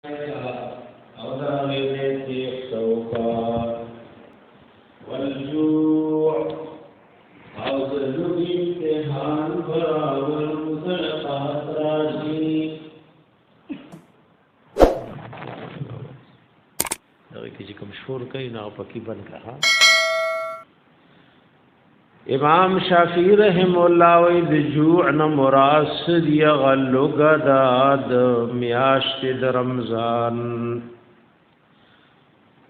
او دا غیرت سوکا والجوع او ذلوب امتحان براول مخلقات راجی دغه کې کوم شور کوي نه پکې بند کړه. امام شافعی رحم الله وی د جوع نه مراد دی غلغدا د میاشت د رمضان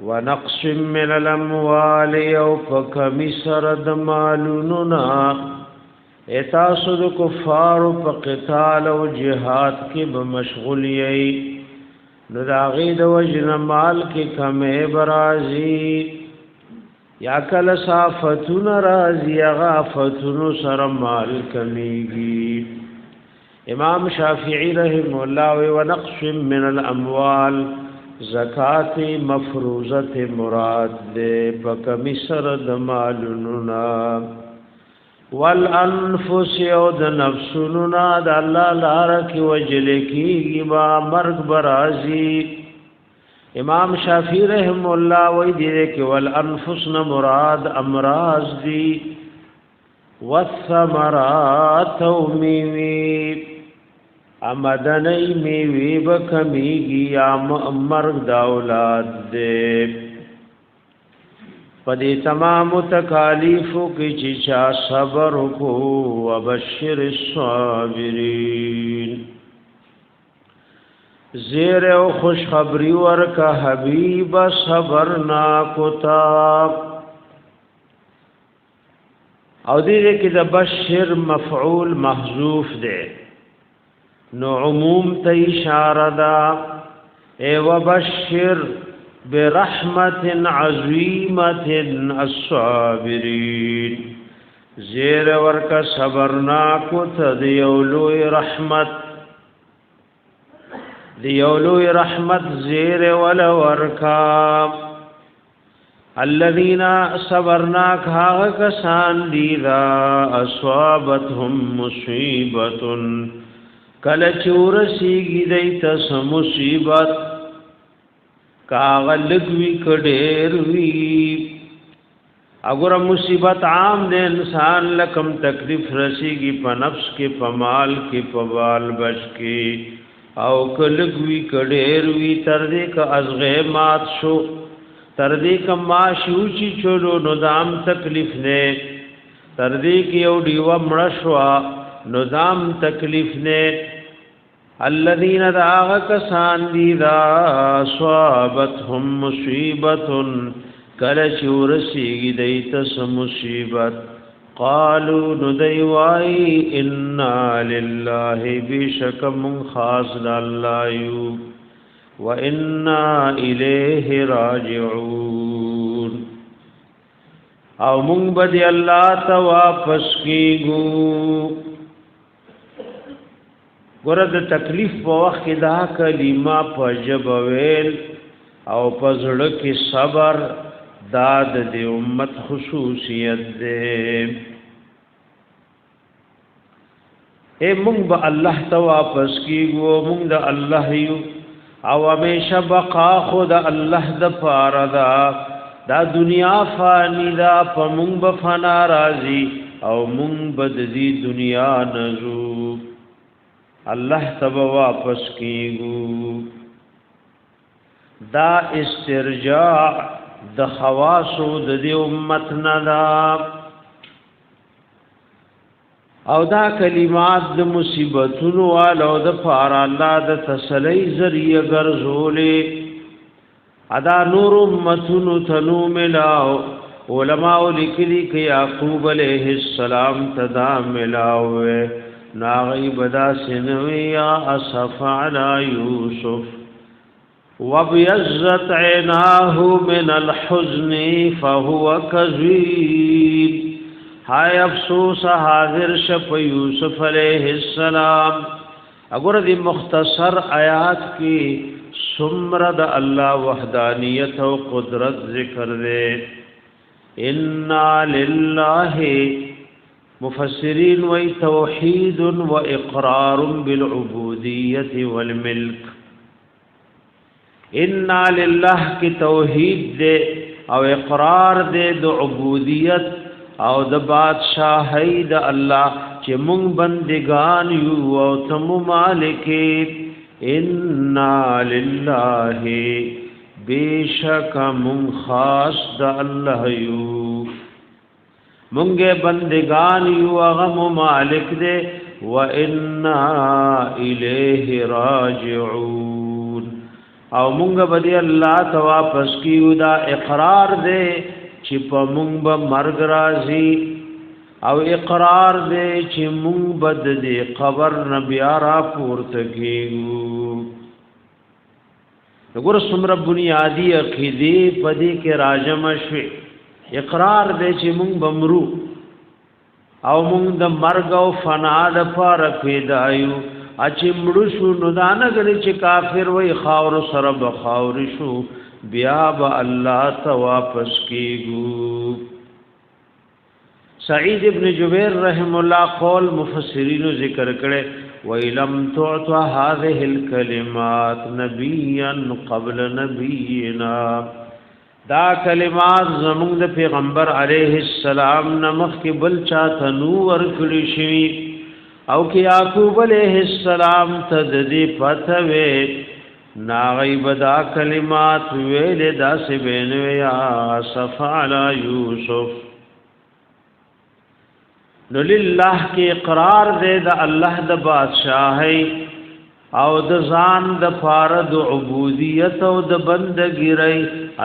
ونقص من الاموال او فکمی سر د مالوننا اتاسو د کفار په قتال او جهاد کې به مشغول یې نو دا غي د وجن مال کې کمه برازي یا کل صافتون رازی غافتون سر مال کمیگی. امام شافعی رحم اللہ و نقص من الاموال زکات مفروضت مراد دے پکمی سر دمالننا والانفس او د نفسننا د اللہ لارک وجلکی با مرگ برازی. امام شافعی رحم الله وی دی کہ والانفس مراد امراض دی والثمرات میوی امدنی میوی بکمیگی یا مرگ دا اولاد دے پدی تمام تکالیفو کی چیچا صبر کو وبشر الصابرین زیر او خوشخبری ورکا حبیب صبرنا کتاب او دیده که دا بشر مفعول محذوف دے نو عموم تا اشاره دا اے وبشر برحمت عظیمت الصابرین زیر ورکا صبرنا کتا دیولوی رحمت دیولوی رحمت زیر ولا ورکا الذین صبرناک ها کسان دیدا اصابتهم مصیبت کل چورسیگی دیتا سمصیبت کاغلگوی کډیروی اگر مصیبت عام دے انسان لکم تکلیف رسیگی پا نفس کی پا مال کی پا بال بچ کی او کلگوی کډیروی تردی کا ازغیمات شو تردی کا ماشو چی چلو نظام تکلیف نے تردی کی او دیو مرشوا نظام تکلیف نے الذین داغ کسان دی دا صابتهم مصیبت کلچ ورسیگی دیتس مصیبت قالوا ندیوائی انا للہ بشک من خاص اللہ یو و انا الیہ راجعون او من بدی اللہ تا واپس کیگو. گرد تکلیف په وخت دا کلمه په ژبه ویل او په زړه کې صبر داد دی امت خصوصیت دے. اے مونږ به الله ته واپس کیږو مونږ د الله یو او همیشه بقا خود الله د پاره دا دنیا فانی دا په مونږ به فنا راځي او مونږ به د دې دنیا نزو الله ته واپس کیږو. دا استرجاع د خواصو د دې امت ندا او دا کلمات د مصیبتونو والو د فار الله د تسلی ذریعہ ګرځولې ادا نور امتونو تنو ملاو علماء لیکلي کې یعقوب علیہ السلام تدا ملاو ناغي بدا سنوي یا اسف علی یوسف وَبْيَزَّتْ عَيْنَاهُ مِنَ الْحُزْنِ فَهُوَ كَظِيمٌ ہائے افسوس حاضر شپ یوسف علیہ السلام. اگر دی مختصر آیات کی سمرد اللہ وحدانیت و قدرت ذکر دے. اِنَّا لِلَّهِ مفسرین وی توحید و اقرار بالعبودیت والملک ان لله کی توحید دے او اقرار دے د عبودیت او د بادشاہی د الله چې مونږ بندگان یو او تم مالک ان لله بیشک مونږ خاص د الله یو مونږه بندگان یو هغه مالک دے و انا الیه راجعون او مونږ به الله ته واپس کیو دا اقرار دے چې په مونږ به مرګ راځي او اقرار دے چې مونږ به د قبر نه بیا را پورته کیږو وګوره څومره بنیادی عقیده پدې کې راجم شوي اقرار دے چې مونږ بمرو او مونږ د مرګ او فنا د پاره پیدا یو اچې مړو شو نو دانه غلي چې کافر وای خاور سره بخاور شو بیا به الله ته واپس کیږو سعید ابن جبیر رحم الله قول مفسرین ذکر کړي وَإِلَمْ تُعْطَ هَذِهِ الْكَلِمَاتِ نَبِيًّا قَبْلَ نَبِيِّنَا دا کلمات زمونږ د پیغمبر علیه السلام نمخ کې بل چا تنور کړی شي او کې یعقوب علیہ السلام ته د دې پته وې ناغیب دا کلمات ویل دا سی بینو یا صف علی یوسف نو لله کې اقرار دے دا الله د بادشاہی او د ځان د فارد عبودیت او د بندګی ری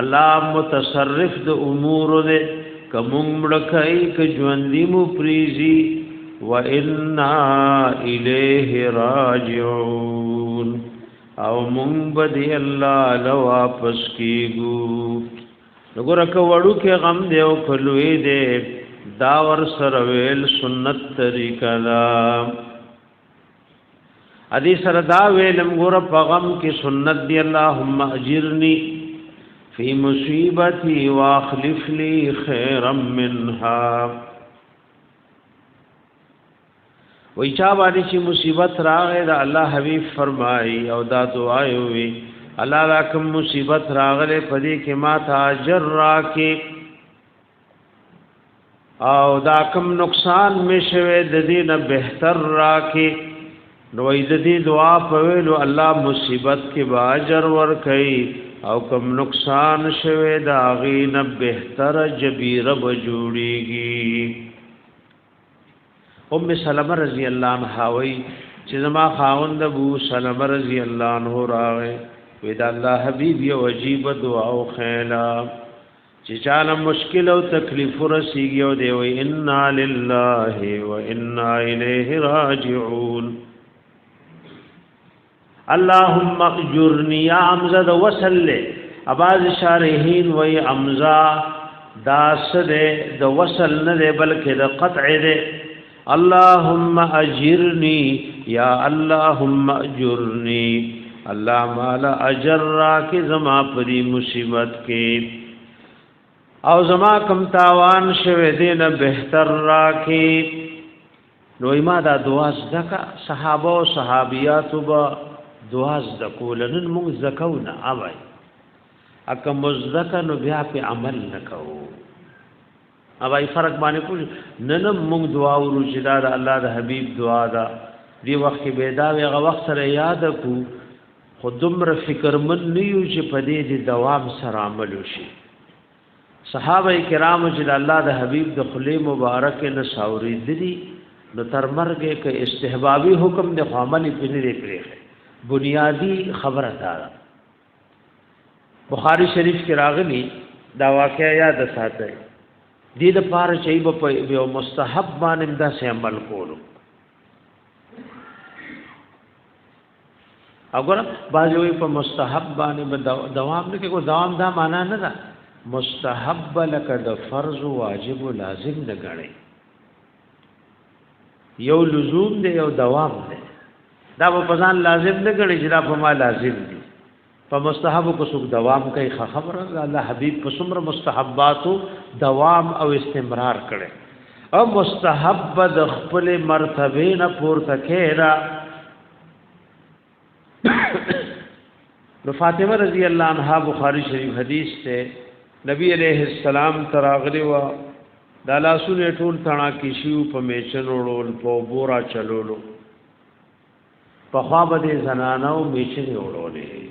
الله متصرف د امور دے کوم مړکای ک ژوندې مو پریزي وَإِنَّا إِلَيْهِ رَاجِعُونَ او مونږ به الله لو واپس کیږو وګوره کو وړو کې غم دی او کلوې دی دا ور سره ویل سنت طریقہ دا ادي سره دا ویلم ګوره په غم کې سنت دی اللهم اجرني فی مصیبتی واخلف لی خیرا منها وای چا باندې چې مصیبت راغې دا الله حبیب فرمایي او دا دعا وي الله لا کوم مصیبت راغله پدې کې ما ته اجر راکې او دا کوم نقصان می شوه د دې نه بهتر راکې نو د دې دعا په ویلو الله مصیبت کې با اجر ور کوي او کوم نقصان شوه دا غي نه بهتر جبیره بجوړيږي ام سلمہ رضی اللہ عنہا وی چې زما خاوند ابو سلمہ رضی اللہ عنہ راغه وی دا الله حبیب یو عجیب دعا او خیلا چې چاله مشکل او تکلیف ورسیږي او دی وی انا لله و انا الیه راجعون اللهم اجرنی یا امزد وصل اباز شارحین وی امزا داس دے د وصل نه بلکې د قطع دے اللهم اجرنی یا اللهم اجرنی الله مالا اجر را کی زما پری مصیبت کې او زما کم تاوان شوه دینه بهتر را کی نو ما دا دعا زکا صحابه او صحابیات با دعا زکولن موږ زکونه اوای اکه مزدک نو بیا په عمل نکوو اوای فرق باندې کوم نن موږ دعا ورو چې دا الله د حبیب دعا دا دی وخت کې بيدا ویغه وخت سره یاد کو خودمره فکر من نیو چې پدې دي دوام سره عمل وشي صحابه کرام چې الله د حبیب د خلی مبارک نه ساوري دي نو تر مرګه کې استحبابي حکم د عمل پني لري بنیادی خبره ده بخاری شریف کې راغلي دا واقعیا یاد ساتئ دې د پاره چې په یو مستحب باندې دا سه عمل کولو اگر باجوې په مستحب باندې دوام نه کې کو دوام دا معنا نه ده مستحب لکه د فرض واجب لازم نه غړي یو لزوم دی یو دوام دی دا په ځان لازم نه غړي چې دا په ما لازم دی په مستحب کو څوک دوام کوي خبره الله حبیب په څومره مستحباتو دوام او استمرار کړي او مستحب د خپل مرتبه نه پورته کېرا نو فاطمه رضی الله عنها بخاری شریف حدیث ته نبی علیہ السلام تراغلی وا د لاسونه ټول تڼا کې شیو په میچن وړول په بورا چلولو په خوا به زنانو میچن وړولې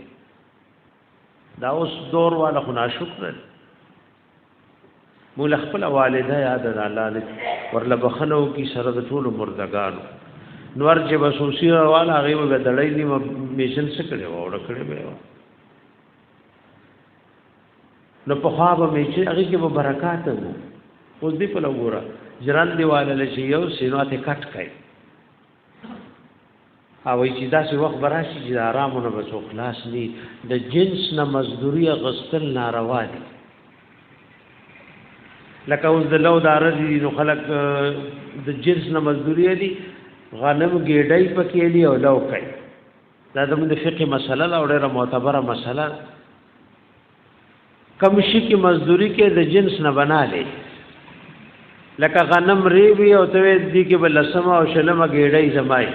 دا اوس دور والا خو ناشکر مول خپل والده یاد الله ورله بخنو کی سره د ټول مردگانو نور چې بسوسی والا هغه به دړې دی میشن سکړې و اور کړې به نو په خوا به میشن هغه کې به برکات وو اوس دې په لګورا جران دیواله لشي یو سینواته کټ کای او چې دا څه وخت براشي چې آرامونه به څو خلاص ني د جنس نه مزدوري غستل ناروا دي لکه اوس د لو دار دي نو خلک د جنس نه مزدوري دي غنم ګېډای پکې دی او لو کوي دا د فقه مسله او ډېره معتبره مسله کم شي کې مزدوري کې د جنس نه بنا لې لکه غنم ریوي او ته دې کې بل سما او شلمه ګېډای زمای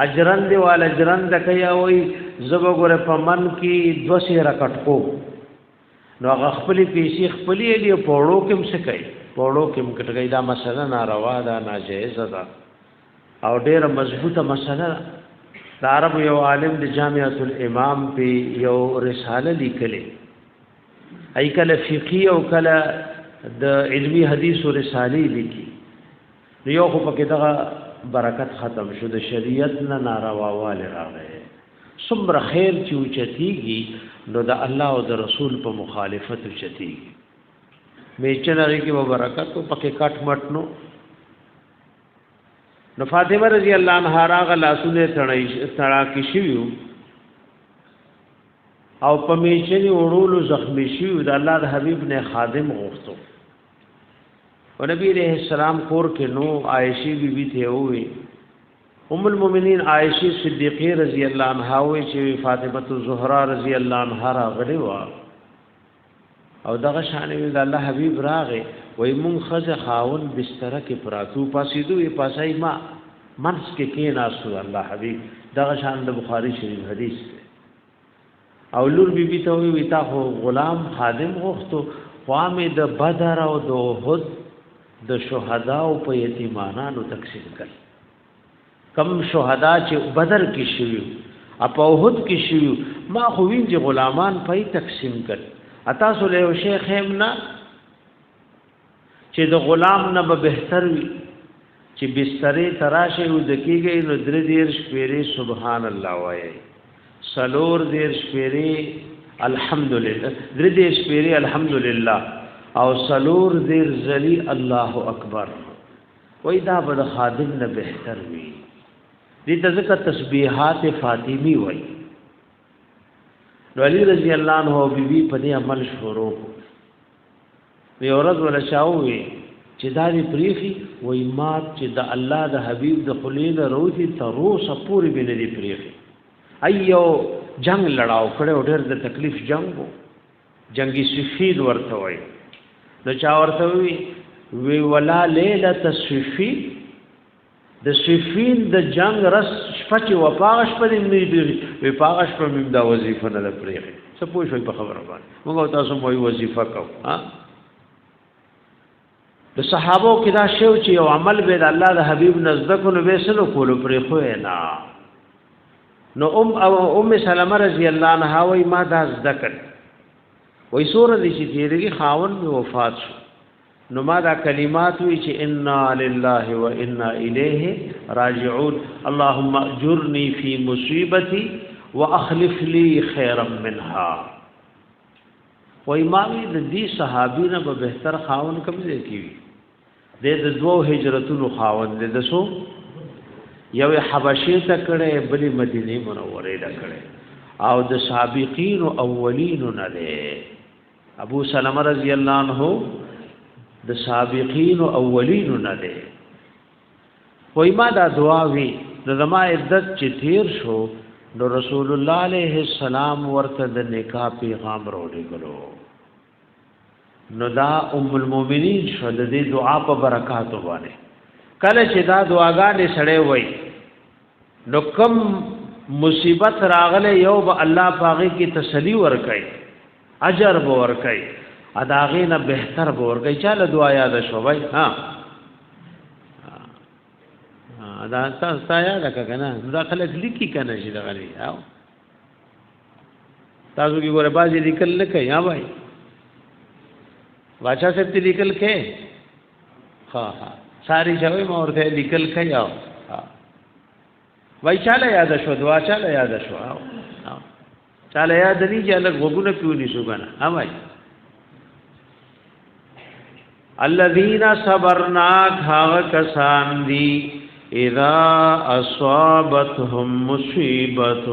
اجرن دی والا اجرن د کیا وای زبو ګره په من کې 200 رکټ کو نو خپل پیسې خپلې دی پوړو کې څه کوي پوړو کې کټګی دا مسله ناروا ده ناجیز ده او ډېر مضبوطه مسله د عرب یو عالم د جامعۃ الامام په یو رساله لیکلې ای کله فقهي او کله د علمی حدیث او رسالې لیکي یو خو پکې دغه برکت ختم شو د شریعت نه نارواواله راغی څومره خیر چې اوچتیږي نو د الله او د رسول په مخالفت اوچتیږي میچنری کې و برکت او پکې کټ مټ نو فاطمه رضی الله عنها راغ لاسونه تړا کې شیو او په میچنی وړولو زخمی شیو د الله د حبیب نه خادم غوښتو او نبی علیہ السلام کور کې نو عائشہ بی بی ته وې ام المؤمنین عائشہ صدیقہ رضی الله عنها وې چې فاطمه الزهرا رضی الله عنها راغلی و او دغه شان د الله حبیب راغې وې مون خزه خاون بستر کې پراتو پاسیدو یې پاسای ما منس کې ناسو الله حبیب دغه شان د بخاری شریف حدیث او لور بی بی ته وې تا خو غلام خادم غوښتو قوامه د بدر او د احد د شهدا او په یتیمانانو تقسیم کړ کم شهدا چې بدر کې شوی او په احد کې شوی ما خو وینځ غلامان په تقسیم کړ اتا سو له شیخ همنا چې د غلام نه به بهتر وي چې بسترې تراشه او دکیږي نو درې دیر شپېره سبحان الله وایي سلور دیر شپېره الحمدلله درې دیر شپېره الحمدلله او سلور دیر زلی الله اکبر وای دا به خادم نه بهتر وي دې ذکر تسبیحات فاطمی وای علی رضی الله عنه بیبي په دې عمل شروع وی اورز ولا شاوې چې دا دې پریخي وای ما چې د الله د حبیب د خلیل روزي تروسه پوری بنه دې پریخي ایو جنگ لړاو کړو ډېر د تکلیف جنگو جنگي سفید ورته وای نو چا ورته وی ولا ليله السفید د سفین د جنگ رس شپه و پاغش په دې وی پاغش په مم دا وظیفه نه لپاره څه پوه شوي په خبره باندې موږ تاسو مو وظیفه کوو ها د صحابه کې دا شو چې یو عمل به د الله د حبیب نزدکو نو وسلو کولو پرې خو نه نو ام سلمہ رضی الله عنها وای ما دا ذکر وای سورہ دې چې تیرېږي خاون می وفات شو نو ما دا کلمات وی چې انا لله و انا الیه راجعون اللهم اجرني في مصیبتي واخلف لي خيرا منها وای ما دې دې صحابینه به بهتر خاون کوم ځای کی دې د دوه هجرتونو خاون دې دسو یو حبشه ته کړه بلې مدینه منوره ته کړه او د سابقین او اولین نه ده ابو سلمہ رضی الله عنه د سابقین او اولین نه ده وای ما دا دعا وی د زما عزت چې تیر شو نو رسول الله علیه السلام ورته د نکاح پیغام راوړي کړو نو دا ام المؤمنین شو د دې دعا په برکات باندې کله چې دا دعاګانې سړې وای نو کم مصیبت راغله یو به الله پاغي کی تسلی ورکړي اجر به ورکړي اداغه نه بهتر به ورکړي چاله دعا یاد شو وای ها دا تاسو یاد کړه دا خلک لیکي کنه شي دا غلي او تاسو کی ګوره بازي لیکل نه کوي ها بھائی واچا سے لیکل کې ها ساری شوی مورته لیکل کوي او وای چاله یاد شو دعا چاله یاد شو چاله یاد نه چې الګ وګونه پیونی شو کنه ها بھائی الذين صبرنا خاغ کسان دی اذا اصابتهم مصیبت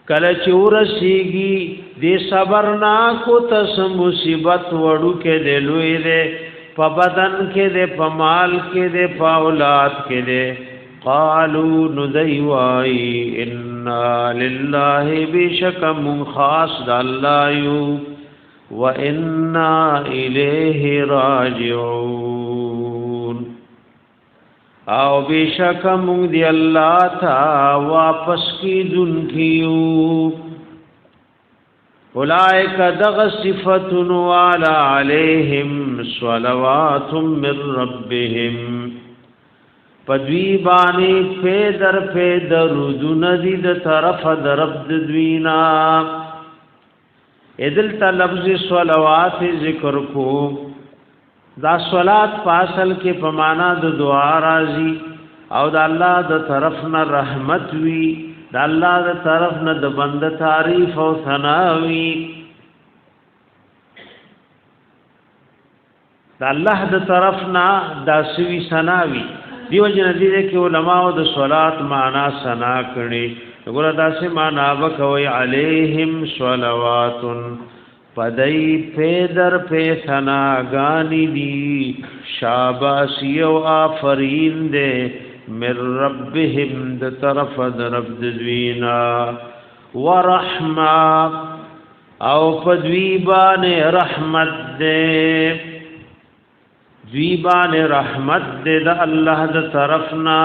کله چورسیږي دې صبرنا کو تس مصیبت وړو کې دې لوی دې په بدن کې دې په مال کې دې په اولاد کې دې قالوا ندیوای انا لله بشکم خاص د الله یو وانا الیه راجعون او بشکم دی الله تا واپس کی دن کیو اولائک دغ صفتن والا علیہم صلوات من ربهم پدوی بانی پیدر پیدر دندی د طرف درب دوینا ادل تا لفظ صلوات ذکر کو دا صلات فاصل کې پمانا د دعا راضی او د الله د طرف نه رحمت وی د الله د طرف نه د بند تعریف او ثنا وی د الله د طرف نه د سوي ثنا وی دیو جن دې کې علما او د صلات معنا ثنا کړي وګوره داسې معنا وکوي علیہم صلوات پدای پیدر پی ثنا گانی دی شاباسی و آفرین دے من ربهم د طرف د رب دوینا ورحمہ او پدویبان رحمت دے دویبان رحمت دے د اللہ د طرفنا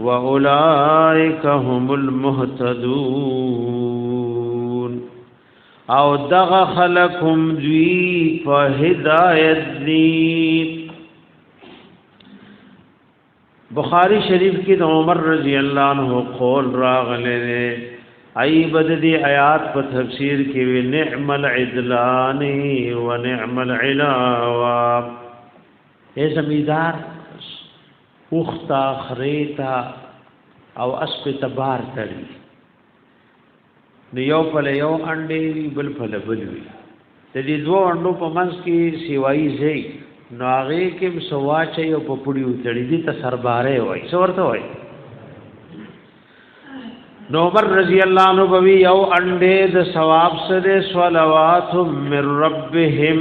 وَأُولَئِكَ هُمُ الْمُهْتَدُونَ او دغ خلقم دوی په هدایت دی بخاری شریف کې د عمر رضی الله عنه قول راغله ای بد دی آیات په تفسیر کې وی نعم العدلان و نعم العلاوه ای زمیدار اوختا خریتا او اسب تبار تړي نو یو په یو انډې بل په بل وی د دې دوه انډو په منځ کې سیوای زی نو هغه کې سواچ یو په پړیو تړي دي ته سرباره وای څورته وای نو عمر رضی الله عنه بوي یو انډې د ثواب سره صلوات من ربهم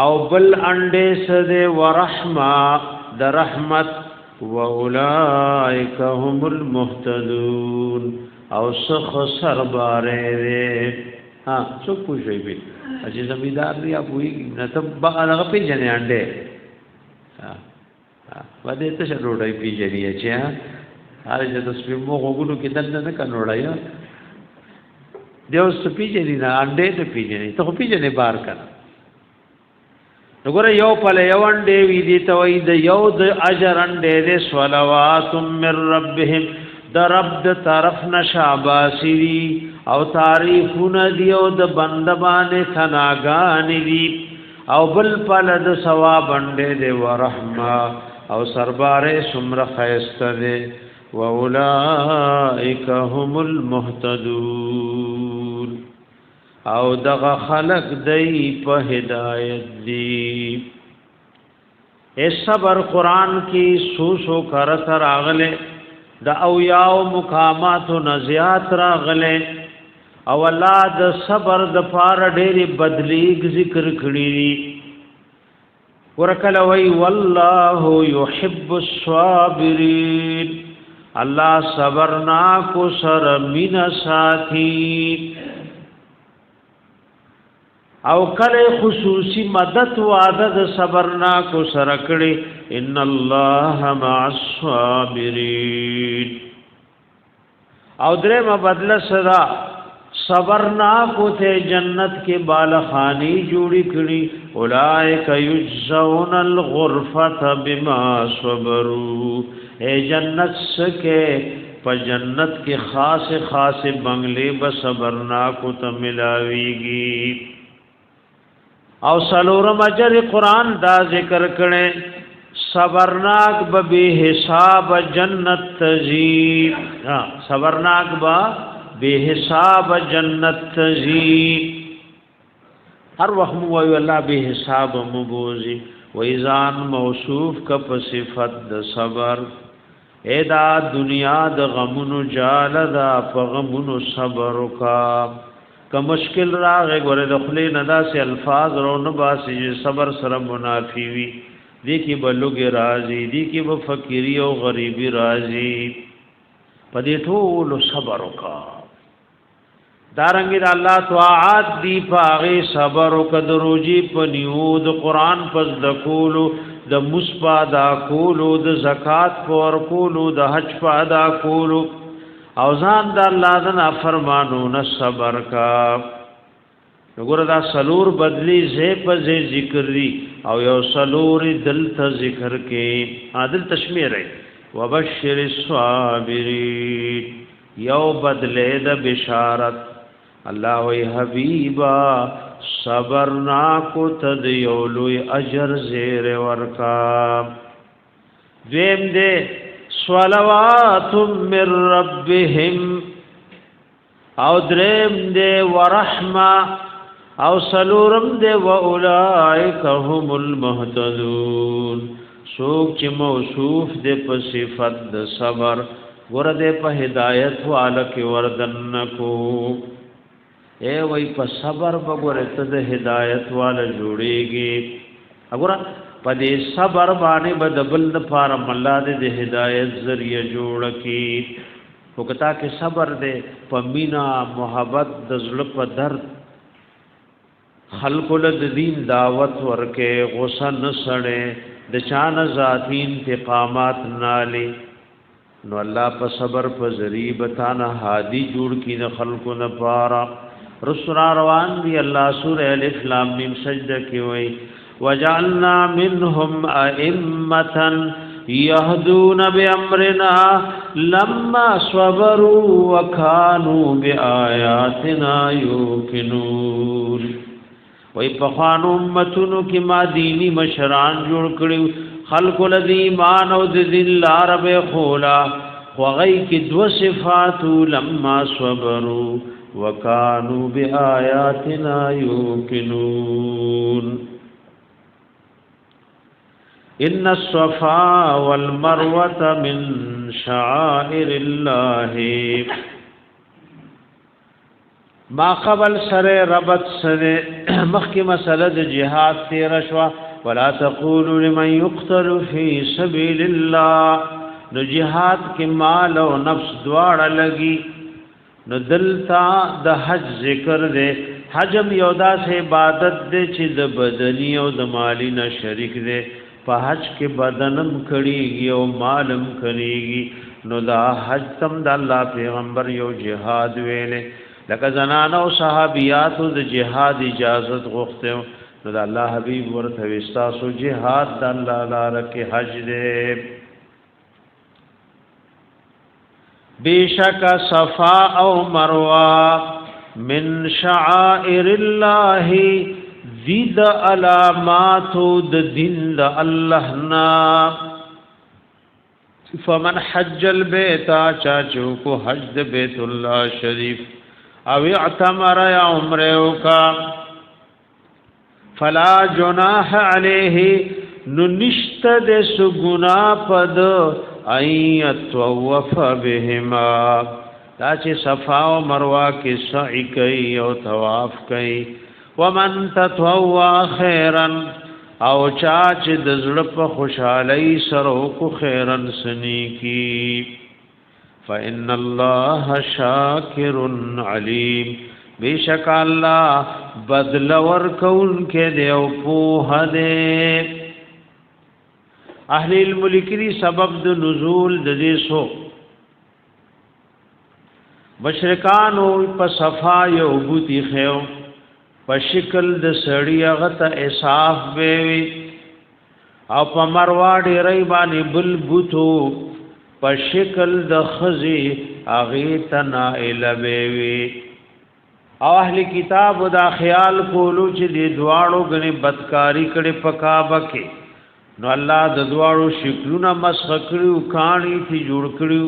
او بل انډې سره ورحمه د رحمت واولائک هم المهتدون او سخ سرباره دې ها څو پوښي به چې زمیدار دی ابوي نه ته هغه پیژنې انډه ها وده ته شروړای پیژنې چې ها هغه د سپمو غوګونو کې دنه نه کنوړای دیو سپیژنې نه انډه ته پیژنې ته پیژنې بار کړه وګوره یو په یو انډه وی دي ته وای د یو د اجر انډه دې صلوات من ربهم د رب د طرف نشاباسری او تعریفون دی او د بندبان ثناګان دی او بل پل د ثواب انده دی ورحمه او سرباره سمر خیسته دی واولائک هم المهتدون او دغه خلق دی په هدایت دی اس صبر قران کی سو کرت راغله د اویاو مقامات و نزیات راغله او الله د صبر د پار ډېری بدلیګ ذکر کړی ورکل وی والله يحب الصابرین الله صبرنا کو سر من ساتھی او کله خصوصی مدد وعده د صبرنا کو سره کړي ان الله مع الصابرین او درې مبدل صدا صبرنا کو ته جنت کې بالخانی جوړی کړي اولائک یجزون الغرفه بما صبروا اے جنت سکے په جنت کې خاص خاص بنگلے به صبرنا کو ته ملاويږي او سلورم اجر قرآن دا ذکر کړي صبرناک به حساب جنت تزي صبرناک به حساب جنت تزي هر وخت مو وی الله به حساب مبوزي و ایزان موصوف کا صفت د صبر ادا دنیا د غمونو جال دا غمونو صبر کا که مشکل راغې ګوره د خلی ندا سے الفاظ رو نه باسي صبر سره منافي وي دي کې بلوګي راضي دي کې به فقيري او غريبي راضي پدې ټول صبر وکا دارنګ د الله طاعات دی پاغه صبر وکدروجي پنیود قران پس د کولو د مصبا دا کولو د زکات پر کولو د حج پادا کولو او ځان د الله د فرمانو نه صبر کا وګوره دا سلور بدلی زې په زې ذکر دی او یو سلور دل ته ذکر کې عادل تشمیه رہی وبشر الصابرین یو بدله د بشارت الله وی حبیبا صبرنا کو تد یولوی اجر زیر ورکا دویم دے صلوات من ربهم او دریم دے ورحمه او سلورم دے واولائک هم المهتدون سوک چې موصوف دے په صفت د صبر ور دے په هدایت والک وردن کو اے وای په صبر وګوره ته د هدایت والا جوړيږي وګوره په دې صبر باندې بدبل د فارم الله دې د هدایت ذریعہ جوړ کی وکتا کې صبر دې په مینا محبت د زړه په درد خلق له دین دعوت ورکه غصه نسړې د چان ذاتی انتقامات نالي نو الله په صبر په ذریعہ بتانا هادي جوړ کی د خلقو نه پارا رسول روان دی الله سورہ الف لام میم سجدہ کی وئی وجعلنا منهم ائمه يهدون بامرنا لما صبروا وكانوا بآياتنا يوقنون وای په خوانو امتونو کې ما دینی مشران جوړ کړو خلق الذی ایمان او د ذل عرب خولا وغی کی دو صفات لما صبروا وكانوا بآياتنا يوقنون ان الصفا والمروه من شعائر الله ما قبل سره ربط سره مخکې مسله د جهاد تیر شوا ولا تقولوا لمن يقتل في سبيل الله نو جهاد کې مال او نفس دواړه لګي نو دلتا د حج ذکر دے حجم یو داس عبادت دے چې د بدنی او د مالی نه شریک دے په حج کې بدنم کړيږي او مالم کړيږي نو دا حج تم د الله پیغمبر یو جهاد ویلې لکه زنانه او صحابياتو د جهاد اجازت غوښته نو د الله حبيب ورته وستاسو جهاد د الله لپاره کې حج دے بیشک صفا او مروه من شعائر الله ذید علامات د دین د الله نا فمن حج البيت چاچو کو حج د بیت الله شریف او اعتمر یا عمره کا فلا جناح علیه ننشت د سغنا پد ایت توف بهما دا چې صفا او مروه کې سعی کوي او طواف کوي ومن تطوع خیرا او چا چې د زړه په خوشحالي سره کو خیرن سني کی فإن الله شاکر علیم بیشک الله بدل ورکون کې دی او په هده اهل الملکری سبب د نزول د دې سو مشرکان او په صفا یو بوتي خيو په شکل د سړی هغه ته اصاف وی او په مروه ډیرې باندې بل بوتو په شکل د خزي هغه ته نائل وی او اهل کتاب دا خیال کولو چې د دواړو غني بدکاری کړي پکابه کې نو الله د دواړو شکلونه مسخ کړو کانی تی جوړ کړو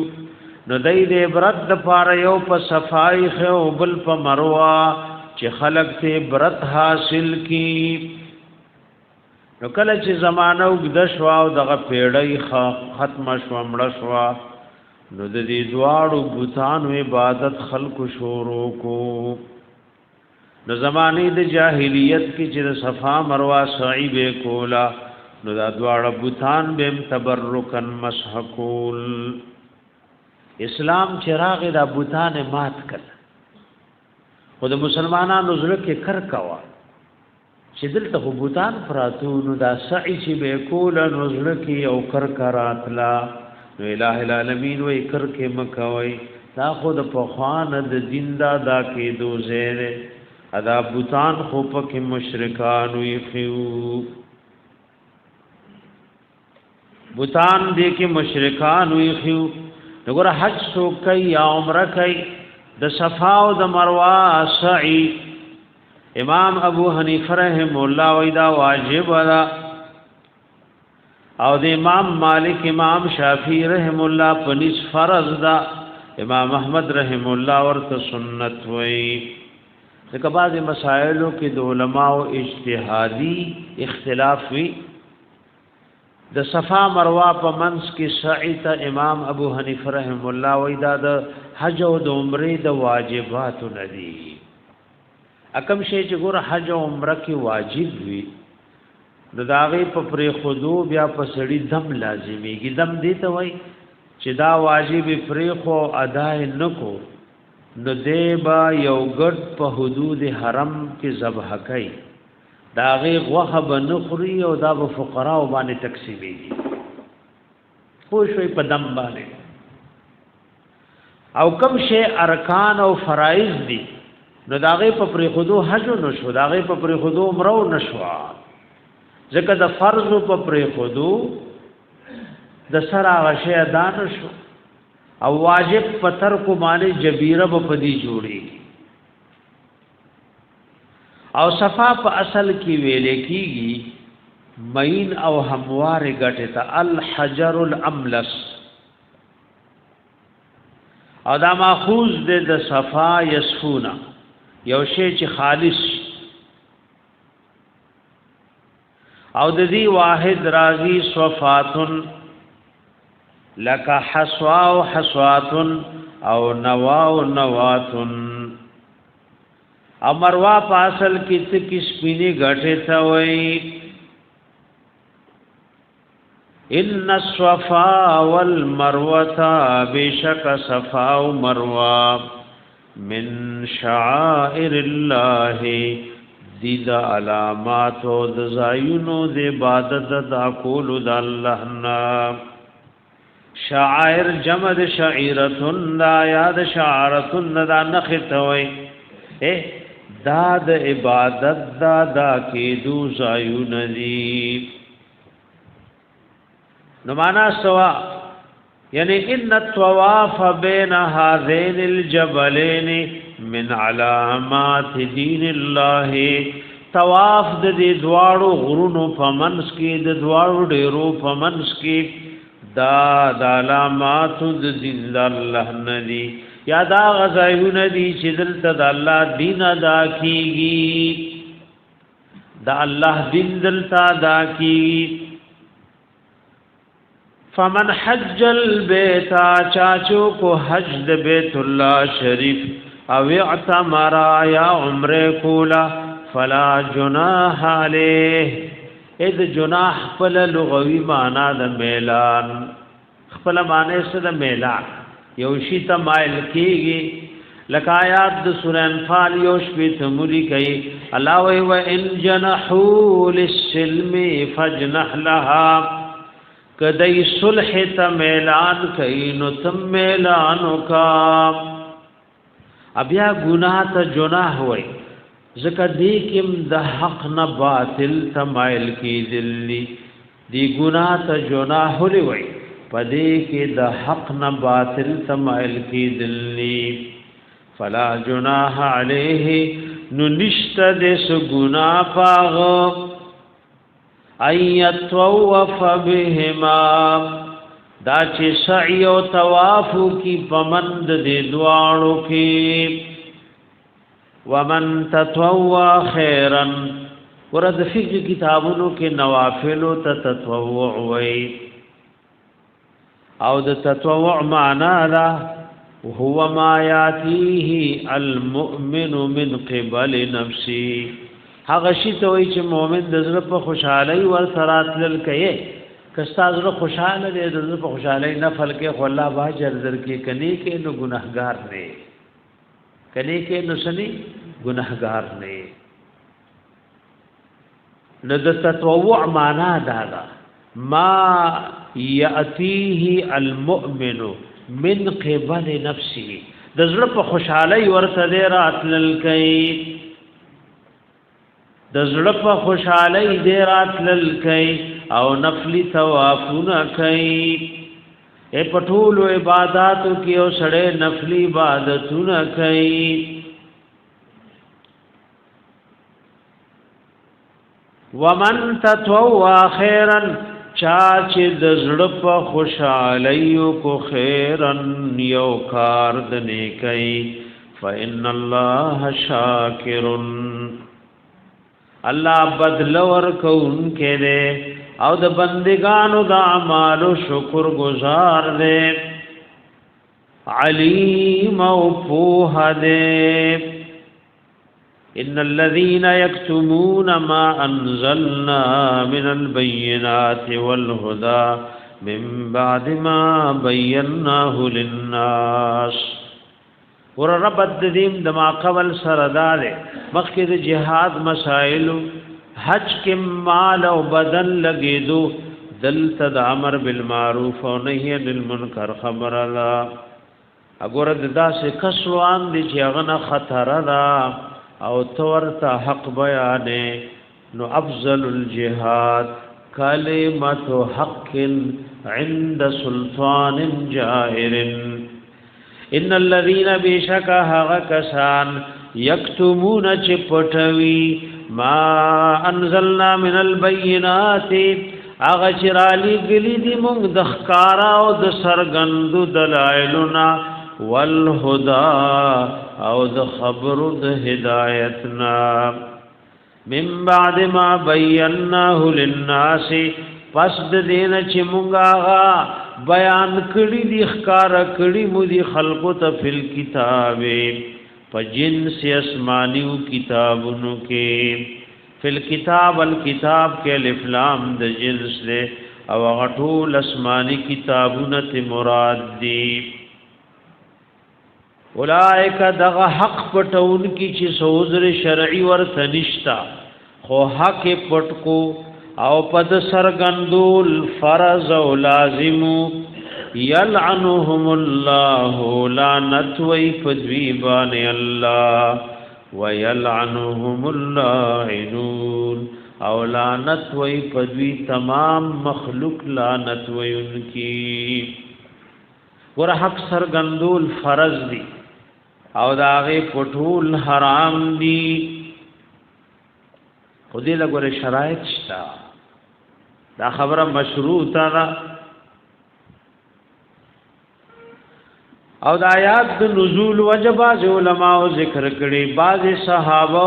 نو دای دې برت د پاره یو په صفای خو بل په مروه چې خلق ته برت حاصل کی نو کله چې زمانہ وګد شو او دغه پیړی ختم شو مړ شو نو د دې دواړو بوتانو عبادت خلق شروع کو نو زمانه د جاهلیت کې چې صفا مروه صعيب کولا نو دا دواړه بوتان بهم تبرکن مسحقول اسلام چراغ دا بوتان مات کړ خو د مسلمانانو زړه کې کر کوا چې دلته بوتان پراتو نو دا سعی چې به کول نو زړه کې او کر کراتلا نو الٰه العالمین وې کر کې مکوي دا خود په خوان د دین دا کې دوزه ادا بوتان خو پکې مشرکان وي خيو بوتان دې کې مشرکان وي خيو وګوره حج سو کوي یا عمره کوي د صفا او د مروه سعی امام ابو حنیفه رحم الله ویدا واجب ولا او د امام مالک امام شافعی رحم الله پنځ فرض دا امام احمد رحم الله ورته سنت وی ځکه بعض مسائلو کې د علماو اجتهادي اختلاف وی د صفا مروه په منځ کې سعی ته امام ابو حنیفه رحم الله ویدا د حج او د عمره د واجبات ندي اکم شی چې ګور حج او عمره کې واجب وي د داغه په پرې خودو بیا په سړی دم لازمیږي دم دی ته وای چې دا واجب پرې خو ادا نکو نو دیبا یو ګډ په حدود حرم کې ذبح کوي داغه غوخه بنخري او دا به فقرا باندې تقسیمېږي خو شوي په دم باندې او کم شی ارکان او فرایض دي نو داغه په پرې خودو حج نشو داغه په پرې خودو عمره نشو ځکه د فرض په پرې خودو د سره غشي ادا نشو او واجب پتر کو باندې جبیره په پدی جوړي او صفا په اصل کې ویلې کیږي مین او هموار غټه ته الحجر الاملس او دا ماخوذ د صفا یسفونا یو شی چې خالص او د دې واحد راضی صفاتن لک حسوا او حسواتن او نوا او نواتن امروا پاسل کې څه کې سپینې غټه تا وای ان الصفا والمروه بشک صفا او مروه من شعائر الله دید علامات او د زایونو د عبادت د کول د الله نا شعائر جمع د شعیرتن لا یاد شعارتن دا نختوي دا د عبادت دا کې دو زایون دی نو معنا سوا یعنی ان الطواف بین هذین الجبلین من علامات دین الله طواف د دې دواړو غرونو په منځ کې د دواړو ډیرو په منځ کې دا د علامات د دین الله ندي یا دا غزایون دي چې دلته د الله دین ادا کیږي د الله دین دلته ادا کیږي فمن حج البيت چاچو کو حج د بیت الله شریف او اعتمر یا عمره کولا فلا جناح علیه اذ جناح خپل لغوی معنا د میلان خپل معنی څه د میلان یو شی ته مایل کیږي لکایات د سورہ انفال یوش په تمری کوي الله وی و ان جنحوا للسلم فجنح لها کدی صلح ته اعلان کوي نو تم اعلان وکا بیا گناہ ته جناح وای زکه دې کوم د حق نه باطل تمایل کی دلی دی گناہ ته جناح وای پدې کې د حق نه باطل تمایل کی دلی فلا جناح علیه نو نشت دس گناہ پاغ ایتوف بهما دا چې سعی او طواف کی پمند دې دوانو کې ومن تطوع خیرا ورد فقہ کتابونو کې نوافل او تطوع وای او د تطوع معنا دا هو ما یاتیه المؤمن من قبل نفسه هغه شی ته وای چې مؤمن د زړه په خوشحالي ور سره تل کوي کستا زړه خوشاله دی د زړه په خوشحالي نفل کې خو الله باجر درکې کني کې نو ګناهګار نه کني کې نو سني ګناهګار نه نو د تطوع معنا دا دا ما یاتیه المؤمن من قبل نفسه د زړه په خوشحالي ورته راتل کوي د زړه په خوشحالي دې راتل کوي او نفلی طوافونه کوي اے پټول عبادتو کې او سړې نفلی عبادتونه کوي ومن تطوع خيرا چا چې د زړه په خوشحالي کو خیرن یو کار د نیکي فإن الله شاکر الله بدل ورکون کې دے او د بندگانو د اعمالو شکر گزار دے علیم او پوه دے ان الذين يكتمون ما انزلنا من البينات والهدى من بعد ما بيناه للناس ور رب الدین دما قبل سردار مخکې د جهاد مسائل حج کې مال او بدن لګیدو دلته د امر بالمعروف او نهی عن المنکر خبر الله اګور د داسې کسوان دي چې هغه نه خطر را او تورته حق بیانې نو افضل الجهاد کلمه حق عند سلطان جائر ان الذين بشكها كسان يكتمون چپټوي ما انزلنا من البينات اغشرالی گلی دی مونږ د ښکارا او د سرګندو دلایلنا والهدى او د خبرو د هدایتنا من بعد ما بیناه للناس پس د دین چې مونږه بیان کړي دي ښکارا کړي مو دي خلقو ته فل کتاب په جنس اسمانیو کتابونو کې فل کتاب الکتاب کې الف لام د جنس له او غټول اسمانی کتابونه ته مراد دي اولائک دغه حق پټون کی چې سوزر شرعي ورته نشتا خو حق پټکو او پد سرګندول فرض او لازم یلعنهم الله لعنت وی فذیبان الله ویلعنهم اللاعنون او لعنت وی فذی تمام مخلوق لعنت وی انکی ور حق سرګندول فرض دی او داغه پټول حرام دی خودی لګور شرایط شتا دا خبره مشروطه ده او د آیات د نزول وجبا علماء ذکر کړي بعض صحابه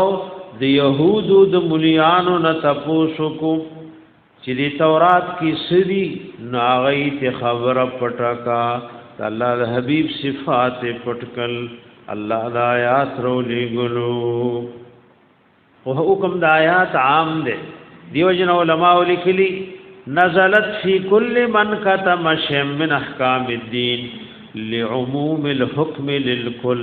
د يهودو د مليانو نه تاسو کو چې د تورات کې سړي ناغي ته خبره پټکا الله د حبيب صفات پټکل الله د آیات رولې ګلو او حکم د آیات عام دي دیو جن علماء لیکلي نزلت فی کل من کتم شیء من احکام الدین لعموم الحکم للکل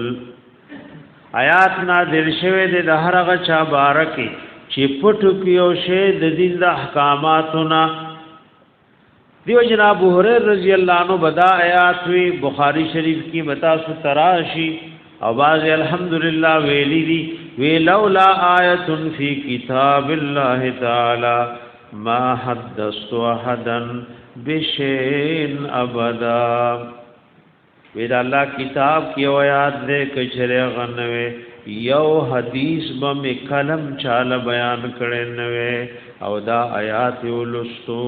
آیات نازل شوه د هر هغه چا بارکی چې پټو کیو شه د دین د احکاماتنا دیو جناب ابو هريره رضی الله عنه بدا آیات وی بخاری شریف کی بتا سو تراشی او باز الحمدللہ ویلی دی وی لولا آیت فی کتاب الله تعالی ما حدثت احدا بشین ابدا وی دا الله کتاب کی آیات دے کچره غنوے یو حدیث بم کلم چاله بیان کړي نوې او دا آیات ولستو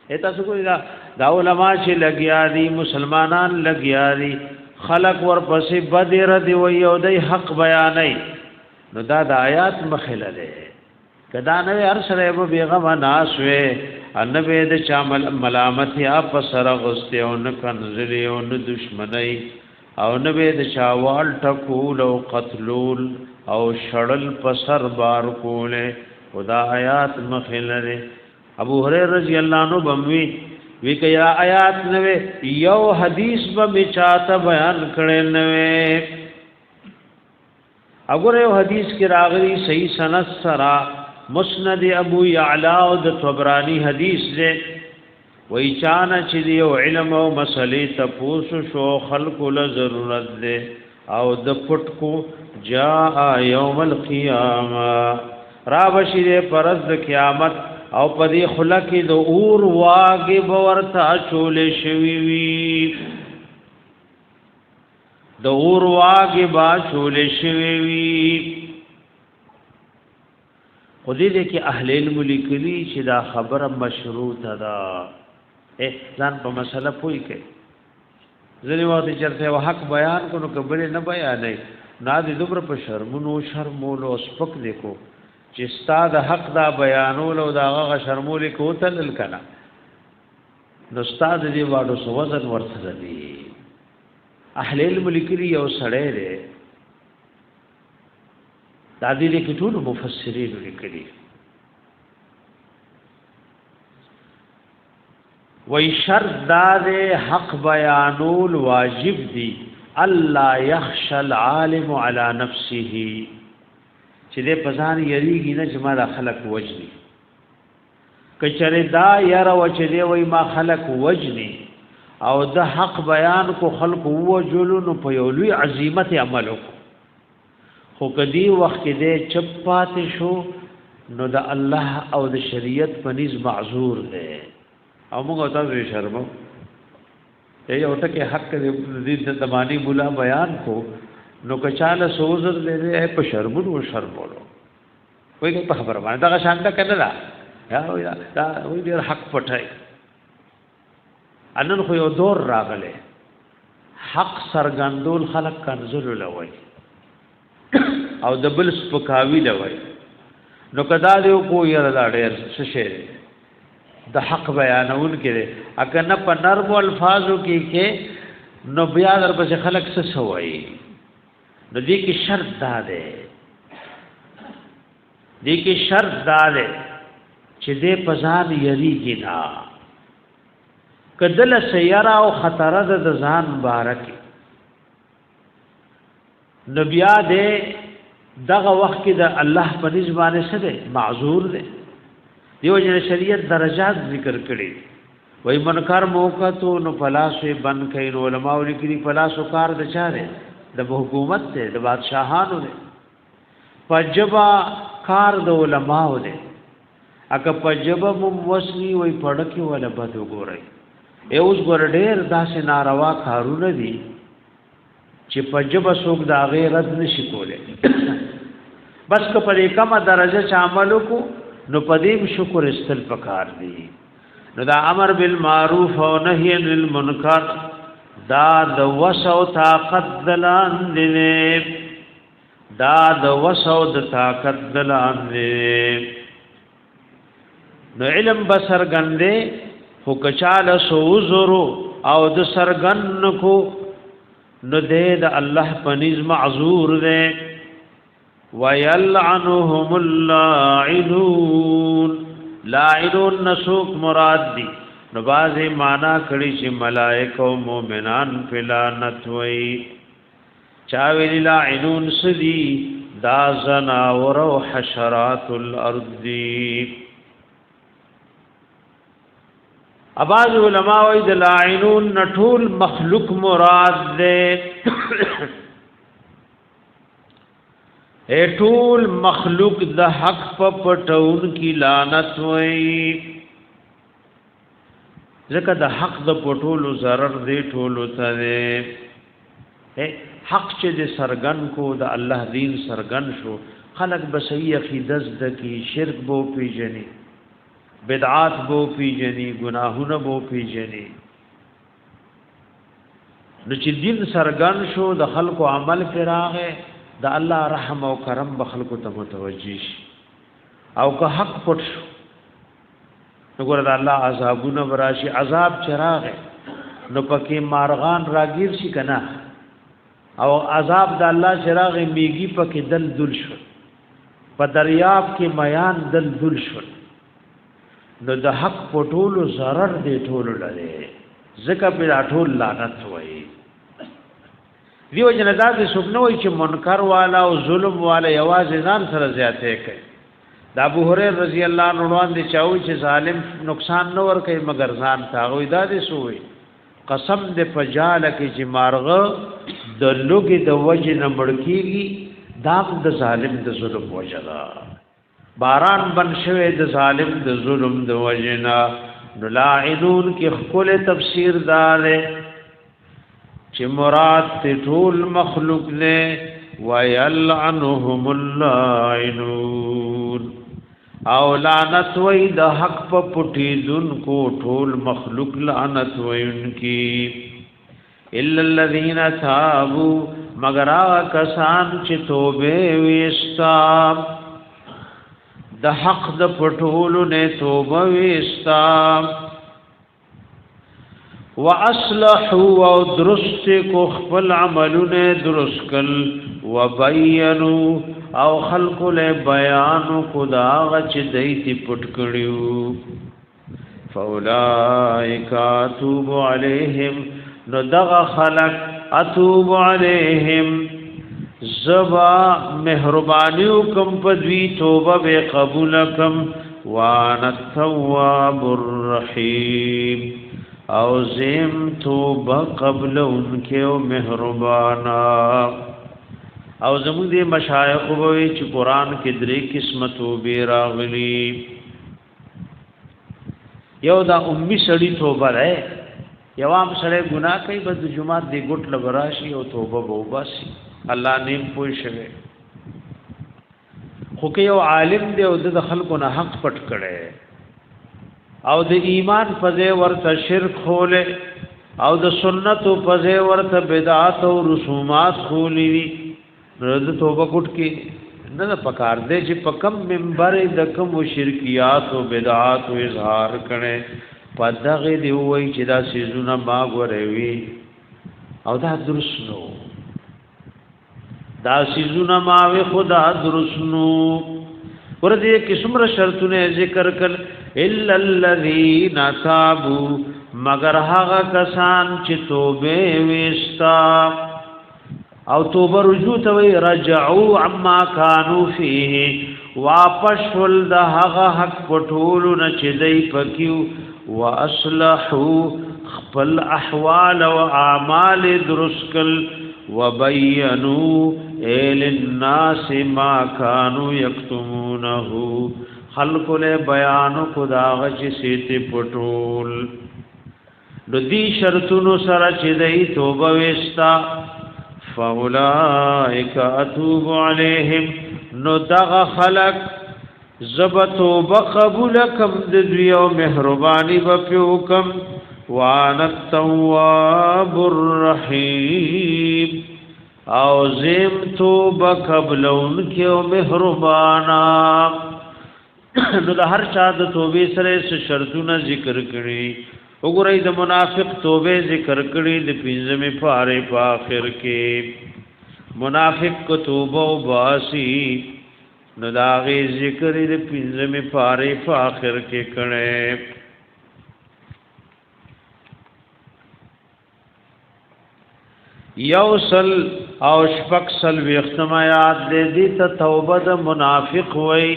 ایتا څه کوي دا علماء چې لګیا دي مسلمانان لګیا دي خلق ورپسې بدر دی وي او د حق بیانای نو دا د آیات مخله ده کدا نه هر سره به بیغم ناس وې انبه د چا ملامت یا پسر غسته او نه کنزلی او نه دشمنی او نبه د چاوال ټکول او قتلول او شړل پسر بار کوله خدا آیات مخله ابو هريره رضی الله عنه بموي وی کیا آیات نوې یو حدیث به چاته بیان کړي نوې اگر یو حدیث کې راغلي صحیح سند سرا مسند ابو یعلا او د طبرانی حدیث دې وای چانه چې دی علم او مسلې تاسو شو خلق له ضرورت دې او د پټ کو جاء یوم القیامه را بشری پرز د قیامت او پدې خلق د اور واګي باورتا چولې شوی وی د اور واګي با چولې شوی وی خو دې کې اهل علم لیکلي چې دا خبره مشروطه ده ځان په مسله پوي کې ځنې وخت چرته حق بیان کو نو کبره نه بیانې نه دې دوبره په شرمونو شرمولو سپک لیکو چې استاد حق دا بیانول او دا غ شرمول کوتل کنا نو استاد دې واړو سو وزن ورته دی اهل علم لیکلي او سړی دی دا دې کې ټول مفسرین لیکلي وای شرط دا حق بیانول واجب دی الله یخشى العالم علی نفسه چې دې پزان یریږي نه چې ما خلق وجني کچره دا یاره و چې دی وای ما خلق وجني او د حق بیان کو خلق وجلون په یو لوی عزمت عمل خو کدی وخت دې چپات شو نو د الله او د شریعت په نس معذور دی او موږ تاسو شرمو یو ټکه حق دې د زماني مولا بیان کو نو کچاله سوزر لري په شرمون او شرمولو وایي په خبره باندې دا شانته کنه دا یا دا وایي ډیر حق پټای انن خو یو دور راغله حق سرګندول خلق کنزل لوي او د بل سپکاوی لوي نو کدا دیو کو یره دا ډیر څه د حق بیانون کړي اګه نه په نرم الفاظو کې نو بیا در پس خلق څه سوي نو دې کې شرط دا ده چې دې پزان یریږي نا کدل سیارا او خطر د ځان بارک نبیا دې دغه وخت کې د الله په نسبانه څه ده معذور ده دیو جن شریعت درجات ذکر کړي وای منکر موقتو نو پلاسه بن کین علماء لیکلي پلاسو کار د چاره د حکومت ته د بادشاہانو ده پجبا کار د علماء ده اګه پجبا مو وسنی وای پړکی ولا بد وګورئ اوس ګور ډیر داسې ناروا کارونه دي چې پجبا سوق د غیرت نشي کوله بس که په کومه درجه چ عملو کو نو پدیم شکر استل پکار دی نو دا امر بالمعروف او نهی عن المنکر دا د وسو طاقت دلان دی دا د وسو د طاقت دلان دی نو علم بسر غندې خو کچاله سوزرو او د سرغن کو نو دې د الله پنځ معذور دی وَيَلْعَنُهُمُ اللَّاعِنُونَ لاعنون نسوک مراد دی نو بازی مانا کړي چې ملائکه او مؤمنان په لعنت وای چاویل لاعنون سدی دا زناور و حشرات الارض دی. اباظ علماء وی د لاعنون نټول مخلوق مراد دے اے ټول مخلوق د حق په پټون کی لعنت وی ځکه د حق د پټولو zarar دی ټولو ته حق چې د سرګن کو د الله دین سرګن شو خلق بصحیح عقیدت د کی شرک بو پیجنی بدعات بو پیجنی گناهونه بو پیجنی نو چې دین سرګن شو د خلکو عمل فراغه د الله رحم او کرم به خلکو ته متوجی شي او که حق پټ شو وګوره د الله عذابونه براشي عذاب چراغه نو پکې مارغان راگیر شي کنه او عذاب د الله چراغه میږي پکې دل دل شو په دریاب کې میان دل دل شو نو د حق پټولو zarar دی ټولو لري ځکه په ټول لعنت وایي دیو جندا دې سپنوي چې منکر والا او ظلم والا یوازې ځان سره زیاته کوي دا ابو هريره رضی الله عنه روان دي چاوي چې ظالم نقصان نه ور کوي مگر ځان تاوي دا دې سوې قسم دې پجاله کې چې مارغه د لوګي د وجه نه مړکیږي دا د ظالم د ظلم وجدا باران بن شوه د ظالم د ظلم د وجه نه لاعنون کې خپل تفسیر دار چې مراد ته ټول مخلوق نه ويلعنهم اللاعنون او لعنت وای د حق په پټی دن کو ټول مخلوق لعنت وینکی الا الذين تابوا مگر کسان چې توبه وستا د حق د پټولو نه توبه وستا واصلحوا او درست کو خپل عملونه درست کل وبینوا او خلق له بیان کو دا غچ دیتی پټ کړیو فاولائک اتوب علیہم نو دغه خلق اتوب علیہم زبا مهربانیو کم پدوی توبه به قبول کم وانا التواب الرحیم او زم توبه قبل انکه او مهربانا او زموږ د مشایخ ووي چې قران کې درې قسمه توبه راغلي یو دا امي سړی توبه ده یو عام سړی ګناه کوي بس د جمعه دی ګټ لګراشي او توبه وباسي الله نیم پوي شوی خو کې یو عالم دی او د خلکو نه حق پټ کړي او د ایمان فزه ورته شرک خوله او د سنت فزه ورته بدعات او رسومات خولي رد توبه ګټ کې نه پکار دې چې پکم منبر د کوم شرکیات او بدعات او اظهار کړي پدغه دی وای چې دا سيزونه ما غوړوي او دا درست نو دا سيزونه ما وي خدا درست نو ورته قسم را شرطونه ذکر کړ الا الذين تابوا مگر هغه کسان چې توبه وستا او توبه رجوع ته وی رجعوا عما كانوا فيه واپس ول د هغه حق پټول نه چې دی پکيو واصلحوا خپل احوال او اعمال درسکل وبينوا للناس ما كانوا يكتمونه خلق له بیان خداغ چې سیت پټول د دې شرطونو سره چې دی توبه وستا فاولائک اتوب علیہم نو دغ خلق زبتو بقبول کم دوی او مهربانی بپیوکم وانا التواب الرحیم او زمتو بقبلون کیو مهربانا نو د هر چا د توبې سره شرطونه ذکر کړي وګورئ د منافق توبه ذکر کړي د پنځمه پاره په اخر کې منافق کو توبه او باسی نو دا غي ذکر د پنځمه پاره په اخر کې کړي یوصل او شپږ څلوېښتم آیات دې ته توبه د منافق وای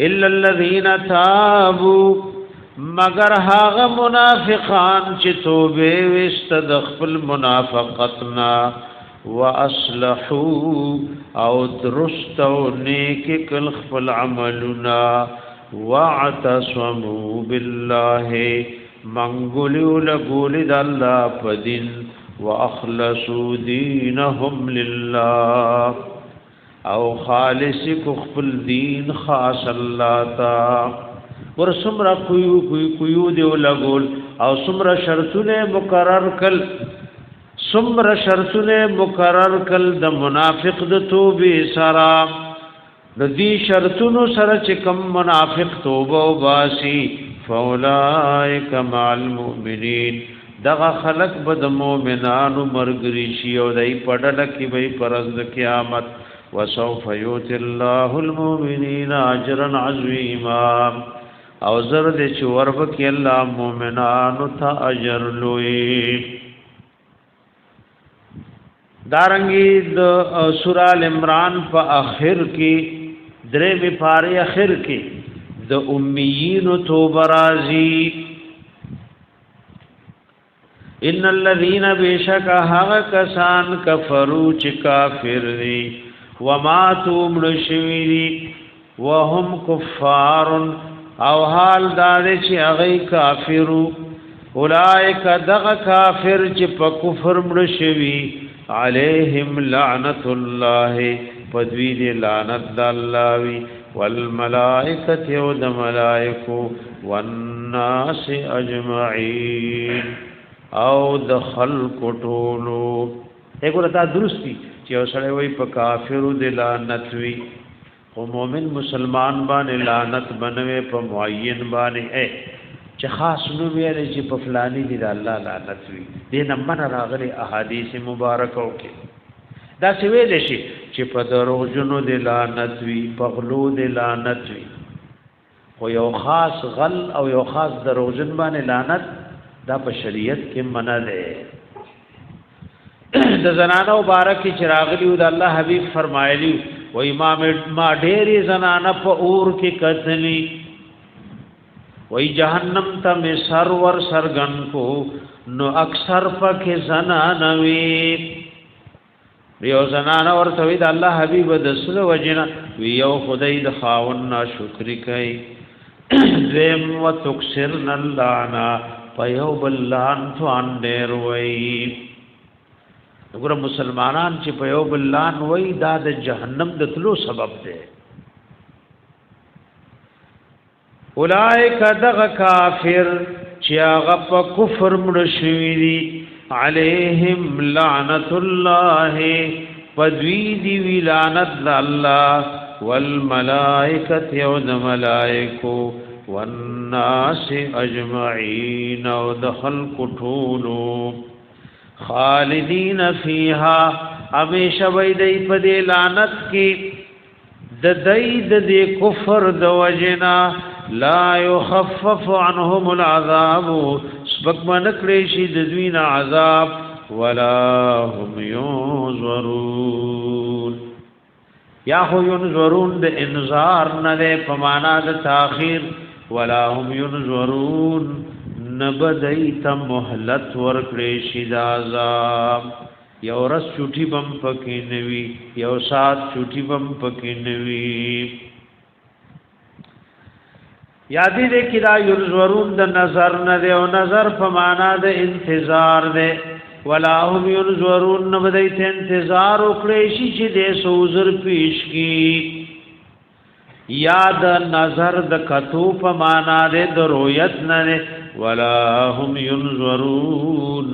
الا الذين تابوا مگر هغه منافقان چې توبه وست د خپل منافقتنا واصلحوا او درست او نیک کل خپل عملنا واعتصموا بالله منغلو لغول د الله پدین واخلصوا دینهم لله او خالص کو خپل دین خاص الله تا ور سمرا کویو دی لغول او سمرا شرطونه مقرر کل سمرا شرطونه مقرر کل د منافق د توبه سرا د دې شرطونو سره چې کم منافق توبه او باسي فاولائک مع المؤمنین دغه خلق بد مؤمنانو مرګري شي او دای پړل کی وای پرز د قیامت وسوف یؤتی الله المؤمنین اجرا عظیما او زر دې چې وربک الله مؤمنانو ته اجر لوی دارنګي د سورہ ال عمران په اخر کې درې می پاره اخر کې د امیین توبه راځي ان الذين بشک هغه کسان کفرو چې کافر دي وماتوا مشویری وهم کفار او حال دار چې هغه کافرو اولائک دغه کافر چې په کفر مشوی علیہم لعنت الله پدوی دی لعنت الله وی والملائکه او د ملائکو والناس اجمعین او د خلق ټولو وګوره دا درستی چې اوسړی وای په کافرو د لعنت وی او مؤمن مسلمان باندې لعنت بنوي په معین باندې چې خاص نو ویل چې په فلانی دی د الله لعنت وی دې نمبر راغلي احادیث مبارکو کې دا څه ویل شي چې په دروغجنو د لعنت وی په غلو د لعنت وی خو یو خاص غل او یو خاص دروغجن باندې لعنت دا په شریعت کې منع ده د زنانو مبارک چې راغلی او د الله حبیب فرمایلی و امام ما ډېری زنانه په اور کې کتلی وای جهنم ته می سرور سرغن کو نو اکثر پکې زنانه وی یو زنانه ورته وی د الله حبیب د سره وجنا وی یو خدای د خاون نا شکر کوي زم وتکسرن اللعنا پيو بلان ثوان ډېر وی وګوره مسلمانان چې پيو بلان وی دا د جهنم د تلو سبب دی اولائک دغ کافر چې هغه په کفر مړ شوی دي علیہم لعنت الله پدوی دی وی لعنت الله والملائکه او د ملائکو والناس اجمعین او د خلق ټولو خالدین فیها همیشه وی دی په دې لعنت کې د دې د کفر د وجنا لا يخفف عنهم العذاب سبق من کړي شي د دوی نه عذاب ولا هم ينظرون یا هو ينظرون د انذار نه په معنا د تاخير ولا هم ينظرون نبدایت مهلت ورکړي شي د عذاب یو رس چوټي بم پکې نوي یو سات چوټي بم پکې نوي یادی دې کدا ينظرون د نظر نه دی او نظر په معنا د انتظار دی ولا هم ينظرون نو دې انتظار وکړي شي چې دې سوزر پیش کی یاد نظر د کتو په معنا د رؤیت نه ولا هم ينظرون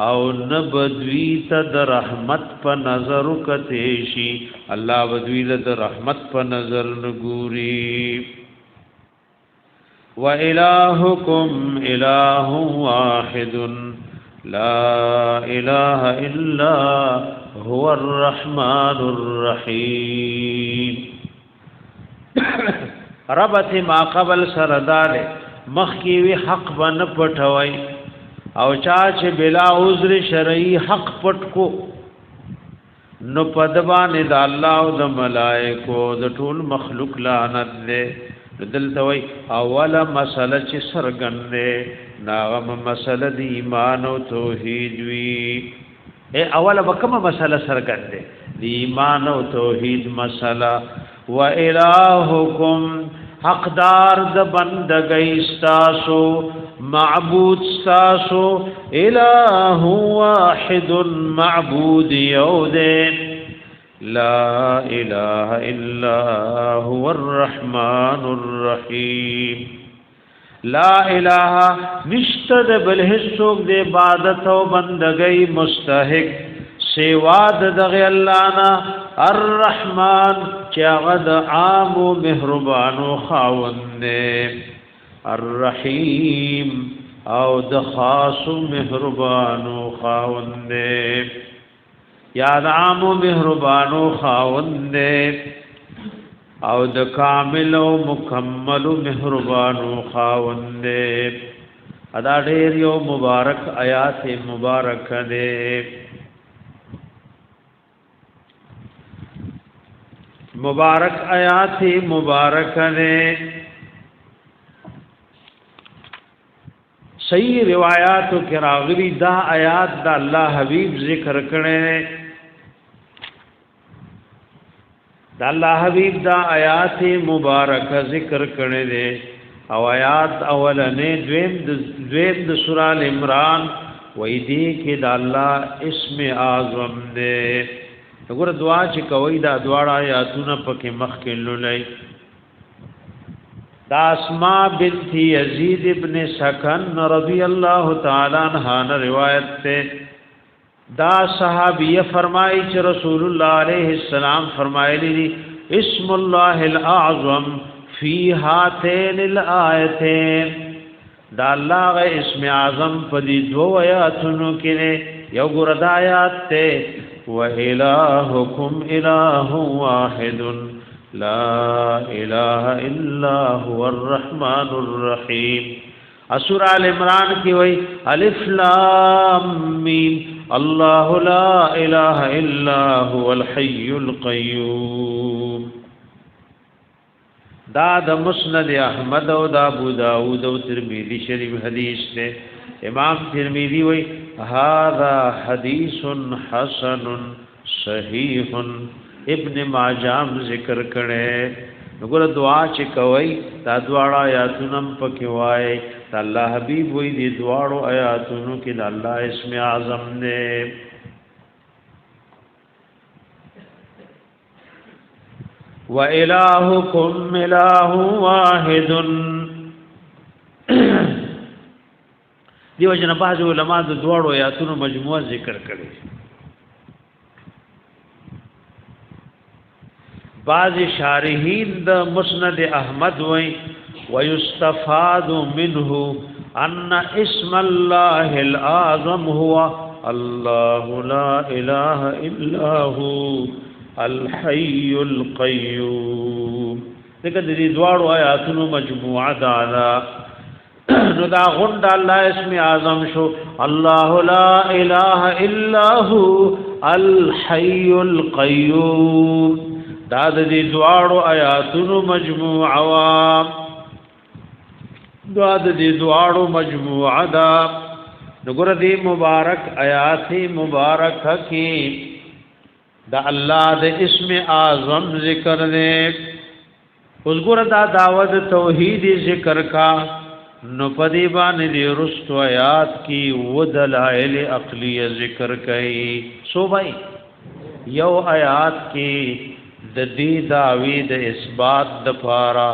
او نبدوی ته د رحمت په نظر کته شي الله بدوی له رحمت په نظر نګوري وَإِلَٰهُكُمْ إِلَٰهٌ وَاحِدٌ لَا إِلَٰهَ إِلَّا هُوَ الرَّحْمَٰنُ الرَّحِيمُ ربط ما قبل سردار مخکی وی حق بن پټوي او چا چې بلا عذر شرعي حق پټ کو نو پدبان د الله او د ملائکو د ټول مخلوق لعنت دې دلته وی اوله مسله چې سرګندې ناغه مسله د ایمان او توحید وی اوله وکمه مسله سرګندې د ایمان او توحید مسله و الہکم حقدار د بندګۍ استاسو معبود استاسو الہ واحد معبود یودین لا اله الا هو الرحمن الرحیم لا اله نشتد بل حسوک د عبادت او بندګۍ مستحق سوا د الله نه الرحمن چې هغه د عام او مهربانو خاوند الرحیم او د خاص او مهربانو خاوند یا د عام او مهربانو خاوند او د کامل او مکمل او مهربانو خاوند ادا ډیر یو مبارک آیات مبارک ده مبارک آیات مبارک نے صحیح روایاتو کې راغلي دا آیات دا الله حبیب ذکر کړي دا الله حبیب دا آیات مبارک ذکر کړي دي او آیات اولنې دویم د سورہ ال عمران وې دي کې دا الله اسم اعظم ده وګوره دعا چې کوي دا دواړه آیاتونه پکې مخکې لولای دا اسماء بنت یزید ابن سکن رضی الله تعالی عنها روایت ته دا صحابیه فرمایي چې رسول الله علیه السلام فرمایلی اسم الله الاعظم فی هاتین الآیتین دا الله غ اسم اعظم په دې دوه آیاتونو کې یو ګور د آیات ته وَإِلَٰهُكُمْ إِلَٰهٌ وَاحِدٌ لَا إِلَٰهَ إِلَّا هُوَ الرَّحْمَٰنُ الرَّحِيمُ سورہ آل عمران کی وئی الف لام میم اللہ لا الہ الا هو الحی القیوم دا د مسند احمد او د ابو داود او ترمذی شریف حدیث نے امام ترمذی وئی هذا حدیث حسن صحیح ابن ماجه ذکر کړي وګوره دعا چې کوي دا دواړه آیاتونه پکې وای الله حبیب وې دي دواړو آیاتونو کې د الله اسم اعظم نه وَإِلَٰهُكُمْ إِلَٰهٌ وَاحِدٌ دیو جن بعض علماء د دوړو آیاتونو مجموعه ذکر کړي بعض شارحین د مسند احمد وای ويستفاد منه ان اسم الله الاعظم هو الله لا اله الا هو الحي القيوم دغه دې دوړو آیاتونو مجموعه دا نو دا غند الله اسم اعظم شو الله لا اله الا هو الحي القيوم دا دې دوړو آیاتونو مجموعه وا دا دې دوړو مجموعه دا وګوره دې مبارک آیات مبارک کی دا الله د اسم اعظم ذکر دې اوس ګوره دا دعوت توحید ذکر کا نو پدی باندې رستو آیات کی ودلائل عقلیه ذکر کئ سو بھائی یو آیات کی د دې دعوی د اثبات د پارا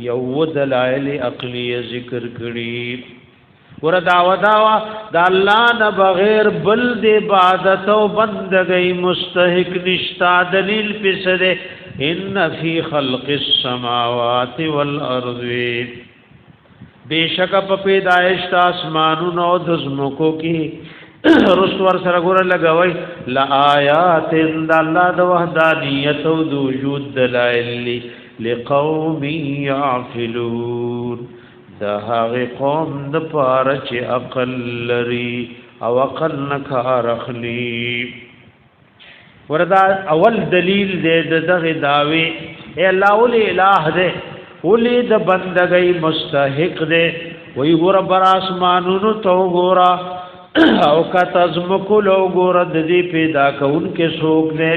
یو دلائل عقلیه ذکر کړي ور داوا د الله نه بغیر بل د عبادت او بندګۍ مستحق نشتا دلیل پسره ان فی خلق السماوات والارض بیشک په پیدائش د اسمانونو او د زمکو کې رسور سره ګور لګوي لا آیات د الله د وحدانیت او د وجود دلائل لقوم یعقلون د هغه قوم د پاره چې عقل لري او عقل نه کار اخلي وردا اول دلیل دې دغه داوی اے الله ول الہ دې ولې د بندګۍ مستحق دې وی ګور بر اسمانونو تو ګورا او کته زمکو لو ګور د دې پیدا کون کې سوق دې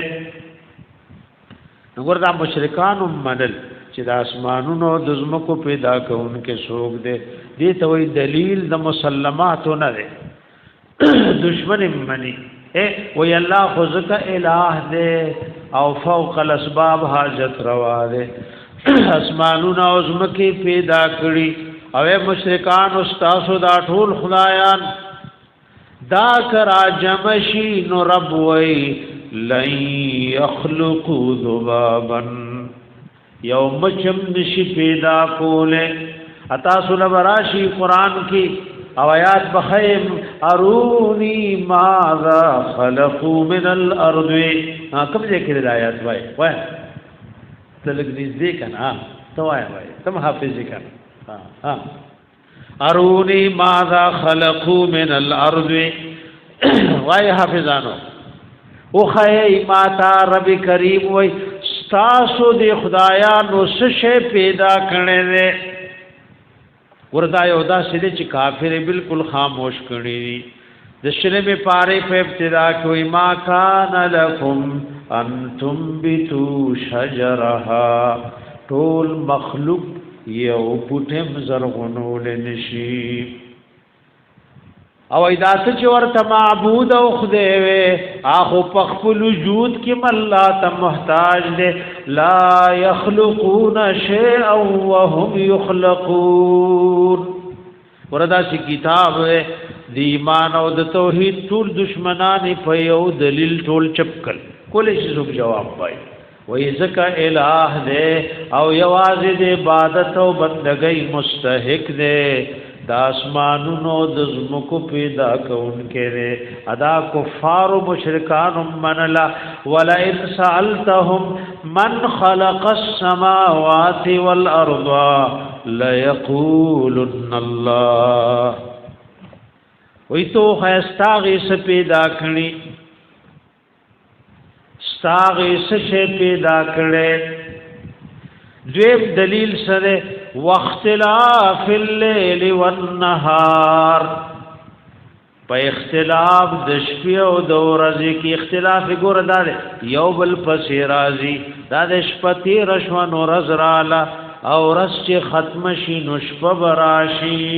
ګور دا مشرکان منل چې د اسمانونو د زمکو پیدا کون کې سوق دې دې ته وی دلیل د مسلماتو نه ده دشمن منی اے وی الله خذک الہ دې او فوق الاسباب حاجت روا دې اسمانونو او زمکه پیدا کړی او مشرکان استاسو دا ټول خدایان دا کرا جمشی نو رب وی لن یخلقوا ذبابا یوم چم نشی پیدا کولے اتا سلبراشی قرآن کی او آیات بخیم ارونی ماذا خلقوا من الارض کم ذکر آیات بائی تلک نزدی کنا تو آیا بائی تم حافظی کنا ارونی ماذا خلقوا من الارض وای حافظانو او خی ماتا رب کریم وای ستاسو دی خدایانو سشه پیدا کړي دي وردا یو دا سړي چې کافر بالکل خاموش کړي د شله می پاره په ابتدا کوي ما کان لکم انتم بتو شجرها ټول مخلوق یو پټم زرغونول نشي او ایدات چې ورته معبود او خدای وي اخو پخپل وجود کې مله ته محتاج دي لا يخلقون شيئا وهم يخلقون وردا چې کتاب دی ایمان او د توحید ټول دشمنان په یو دلیل ټول چپکل کولې شي جواب وای وای زکا الہ دے او یوازې د عبادت او بندګۍ مستحق دے د اسمانونو د زمکو پیدا کونکي دے ادا کفار او مشرکان منلا ولا ان سالتهم من خلق السماوات والارض لا يقولن الله وای تو خستاغي س پیدا کړي ستاغی سشه پیدا کړي دویم دلیل سره واختلاف الليل والنهار په اختلاف د شپې او د ورځې کې اختلاف ګوردار یو بل پسې راځي دا د شپې رشوان ورځ رااله او ورځ چې ختم شي نو شپه براشي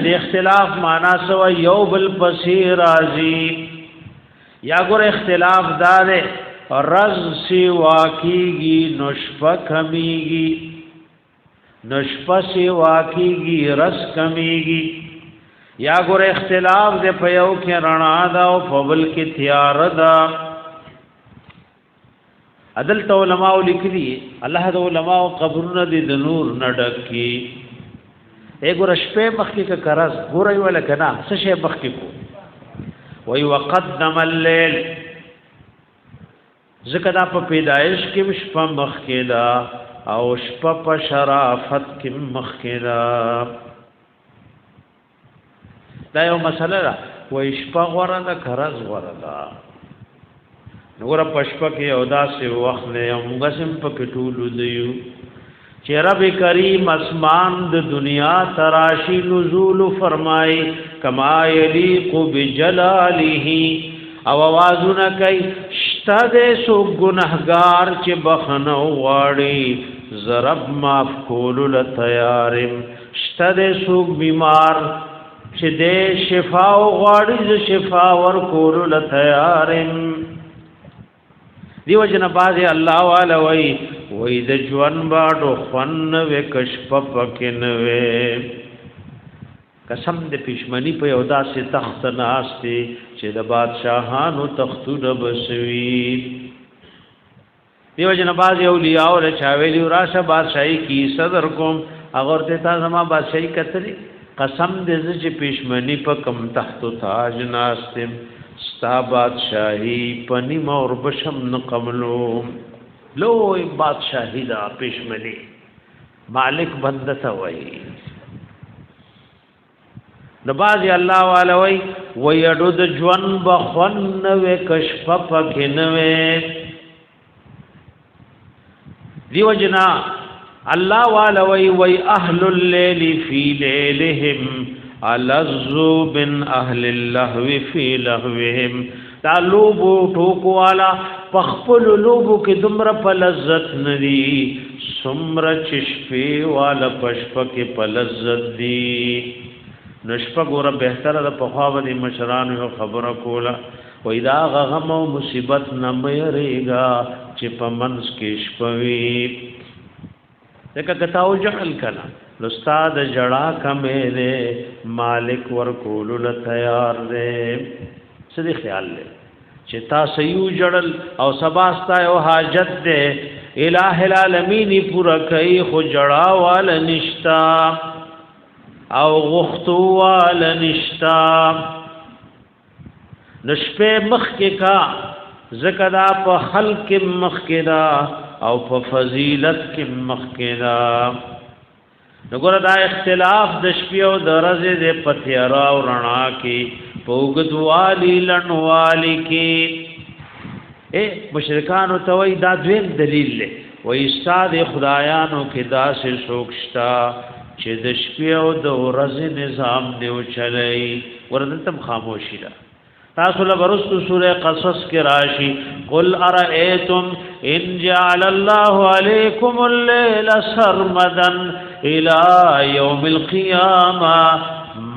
د اختلاف معنا سو یو بل پسې راځي یا ګور اختلاف دار رز سی واقعی نشفه کمیگی نشفه سی واقعی رز کمیگی یا ګور اختلاف دے پیو کې رڼا دا او فبل کې تیار دا عدل تو علماء لیکلی الله د علماء قبرونه د نور نډکی اے ګور شپه مخکې کا کرز ګور یو لکنا څه شی مخکې کو وی وقدم الليل ذکر دا په پیدائش کې شپه مخ کې دا او شپه په شرافت کې مخ کې دا دا یو مسله ده وی شپه غوړه ده کرز غوړه ده نور په شپه کې او داسې وخت نه موږ سم په کټولو دیو چې رب کریم اسمان د دنیا تراشی نزول فرمای کما یلیق بجلاله او आवाजونه کوي شته سو ګناهګار چې بخنه واړي زرب معاف کول ل تیارم شته سو بیمار چې دې شفا او غاړي ز شفا ور کول ل تیارم دیو جن باز الله والا وای د ژوند باډو خن وکشپ پکینوي قسم دې پښمنی په یو داسې تخت ناشته چې د بادشاہانو تختونه بسوي دیو جن باز اولیاء او چاویلی راشه بادشاہي کی صدر کوم اگر ته تاسو ما بادشاہي کتلی قسم دې چې پښمنی په کم تخت تاج ناشته ستا بادشاہی پنی مور بشم نقملو لوی بادشاہی دا پشمنی مالک بندته وای د بازي الله والا وای ويډو د ژوند بخون و کشف پکې نوې دیو جنا الله والا وای اهل الليل في ليلهم الذو بن اهل اللهو في لهوهم تعلوبو ټوکو والا پخپل لوبو کې دمر په لذت ندي سمر چشپی والا پشپ کې په لذت دي نشپ ګوره بهتره د پخوا باندې مشران یو خبره کوله وای دا غم او مصیبت نه مېریږي چې په منس کې شپوي دغه کتاو جهل کنا استاد جڑا کمه دے مالک ور کول ل تیار دے سدي خیال لے چې تاسو یو جړل او سباستا او حاجت دے الہ العالمین پورا کوي خو جڑا وال نشتا او غختو وال نشتا نشپه مخ کې کا زکدا په خلق مخ کې دا او په فضیلت کې مخ کې دا نګور دا اختلاف د شپې او د ورځې د پتیرا او رڼا کې پوغدوالی لنوالی کې مشرکان ته وای دا دویم دلیل دی وای استاد خدایانو کې داسې سوکشتا چې د شپې او د ورځې نظام دیو چلای ورته خاموشی را تاسو له ورستو سوره قصص کې راشي قل ارئیتم ان جعل الله علیکم الليل سرمدا الى يوم القيامه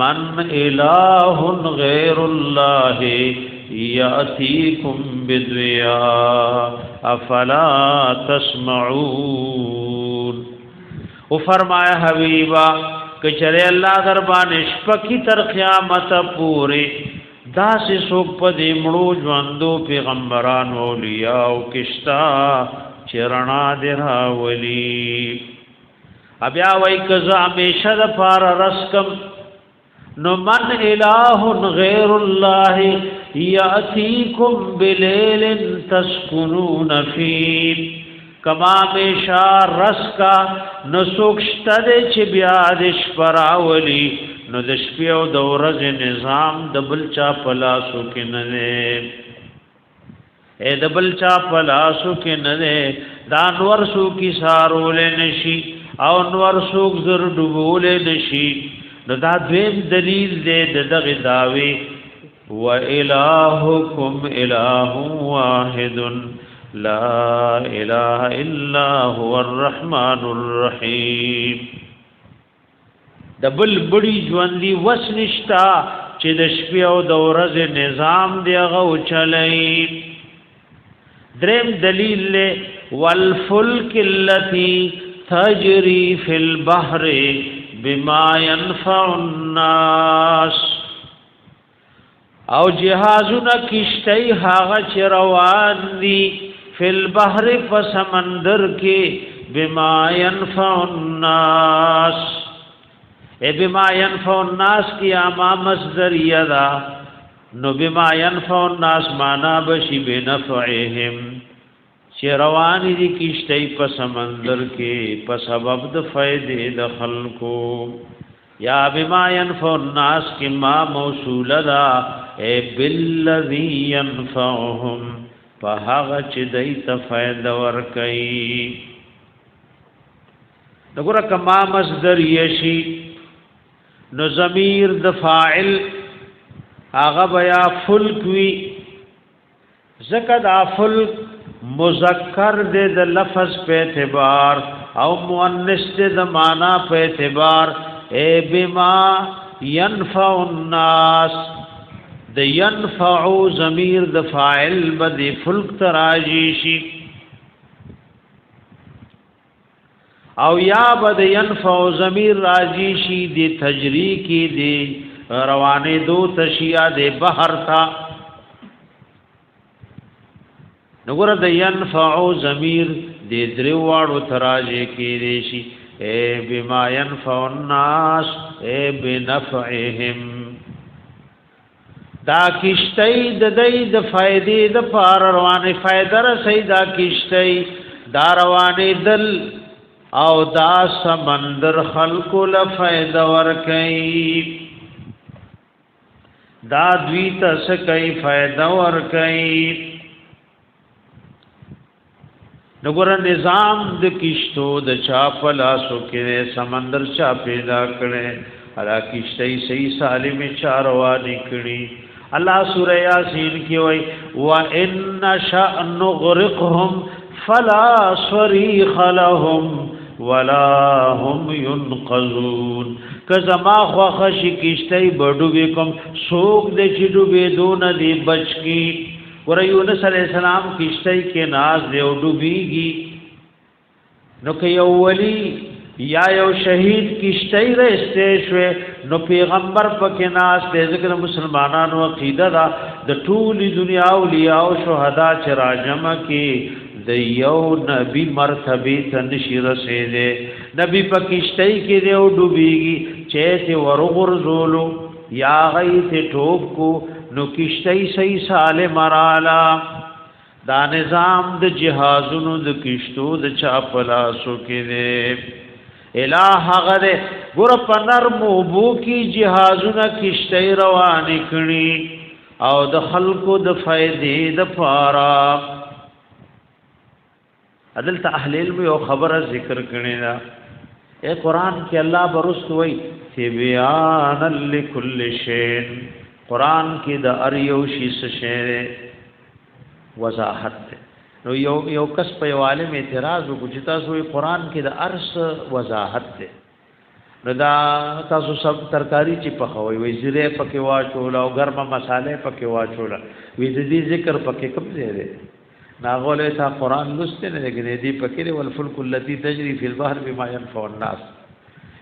من اله غیر الله یاتیکم بدویا افلا تسمعون او فرمایا حبیبا کچره الله دربان شپکی تر قیامت پوره داسې څوک په دې مړو ژوندو پیغمبرانو اولیاء او کشتا چرنا دراولی بیا وای کزا همیشه د پار رسکم نو من الہ غیر الله یاتیکم بلیل تسکنون فی کما همیشه رسکا نو سوکشته چې بیا د شپراولی نو د شپې او د ورځې نظام د بل چا پلاسو کې نه نه اے د بل چا پلاسو کې نه نه دا نور سو کی سارول نشي او نور سو زر ډبول نشي نو دا دویم دلیل دی دغه داوی و الہکم الہ واحد لا اله الا هو الرحمن الرحیم د بل بڑی ژوندۍ وس نشتا چې د شپې او د ورځې نظام دی غو چلای دریم دلیل له والفلک التي تجري في البحر بما ينفع الناس او جهازونه کشتۍ هغه چې روان دي فی البحر په سمندر کې بما ينفع الناس ای بما ينفع الناس کی اما مصدر یدا نو بما ينفع الناس معنا بشی بنفعهم چې روان دي کیشتۍ په سمندر کې په سبب د فائدې د خلکو یا بما ينفع الناس کی ما موصول دا ای بالذی ينفعهم په هغه چې دای ته فائدہ ورکړي دغه کما مصدر یشی نو ضمیر د فاعل هغه بیا فلک وی زکه دا فلک مذکر د لفظ په اعتبار او مؤنث د معنا په اعتبار ای بما ينفع الناس د ينفع ضمیر د فاعل بد فلک تراجی شي او یا بد ينفع ضمیر راجی شي د تجری کی دی روانه دو تشیا د بحر تا نګور د ينفع ضمیر د درواړو تراجی کی دی شي اے بما ينفع الناس اے بنفعهم دا کشتۍ د دې د فائدې د پار روانه فائدہ رسې دا کشتۍ دا روانه دل او دا سمندر خلق لفید ورکی دا دوی تسکی فید ورکی نګور نظام د کشتو د چا پلاسو کې سمندر چا پیدا کړي الا کشته صحیح سالم چاروا نکړي الله سوره یاسین کې وای وا ان شاء نغرقهم فلا صريخ لهم ولا هم ينقذون کزما خو خشی کشته بډوبې کوم سوق د چډوبې دون دی بچکی ور یونس علی السلام کشته کې ناز دی او ډوبېږي نو کې یو ولی یا یو شهید کشته رسته شو نو پیغمبر پکې ناز دی ذکر مسلمانانو عقیده دا د ټول دنیا اولیاء او شهدا چې راجمه کې د یو نبی مرتبه ته نشي رسیدي نبی پکشته کې دی او ډوبېږي چې ته ورغورځولو یا غیث ټوب کو نو کشته صحیح سالم رالا دا نظام د جهازونو د کشتو د چاپلاسو کې دی الہ غره ګور پنر موبو کی جهازونه کشته روان کړي او د خلقو د فائدې د پارا عدل ته اهل علم یو خبره ذکر کړي دا اے قران کې الله برست وای تبیان لكل شیء قران کې د ار یو شی څه وضاحت ده نو یو کس په عالم اعتراض وکړي تاسو قران کې د ارس وضاحت ده نو دا تاسو سب ترکاری چې په خوي وي زیره پکې واچول او ګرمه مصالحه پکې واچول وې دې ذکر پکې کوم ځای ده ناغوله تا قران لسته نه لګې دې پکې ولفلک التي تجري في البحر بما ينفع الناس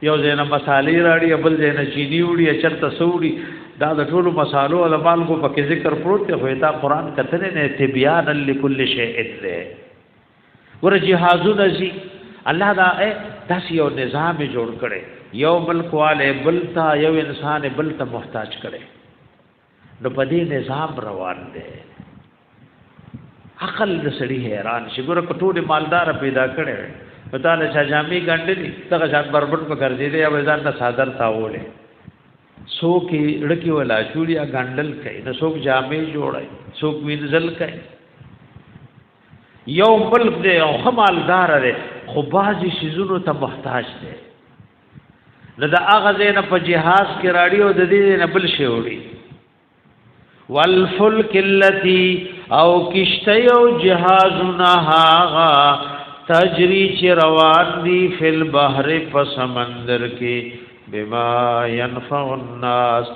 یو ځای مصالحه راړي بل ځای چيني وړي چرته سوړي دا د ټولو مصالحو او مالګو پکې ذکر پروت دی خو دا قران کتنه نه تبيان لكل شيء ده ور جهازونه زی الله دا داس یو نظام جوړ کړي یو ملک والے بلتا یو انسان بلتا محتاج کړي نو په دې نظام روان دی عقل د سړي حیران شي ګوره کټوله مالدار پیدا کړي پتا له چا جامې ګنډلې څنګه ځان بربند په ګرځې دی او ځان ته صادر تاوله څوک لړکی ولا چوڑیا ګنډل کوي نو څوک جامې جوړای څوک وینځل کوي یو ملک دی او خمالدار دی خو بازي شیزونو ته محتاج دی نو دا هغه نه په جهاز کې راړي او د دې نه بل شی وړي والفلک التي او کشته او جهازنا هاغا تجری چې روان دي فل بحر په سمندر کې بما ينفع الناس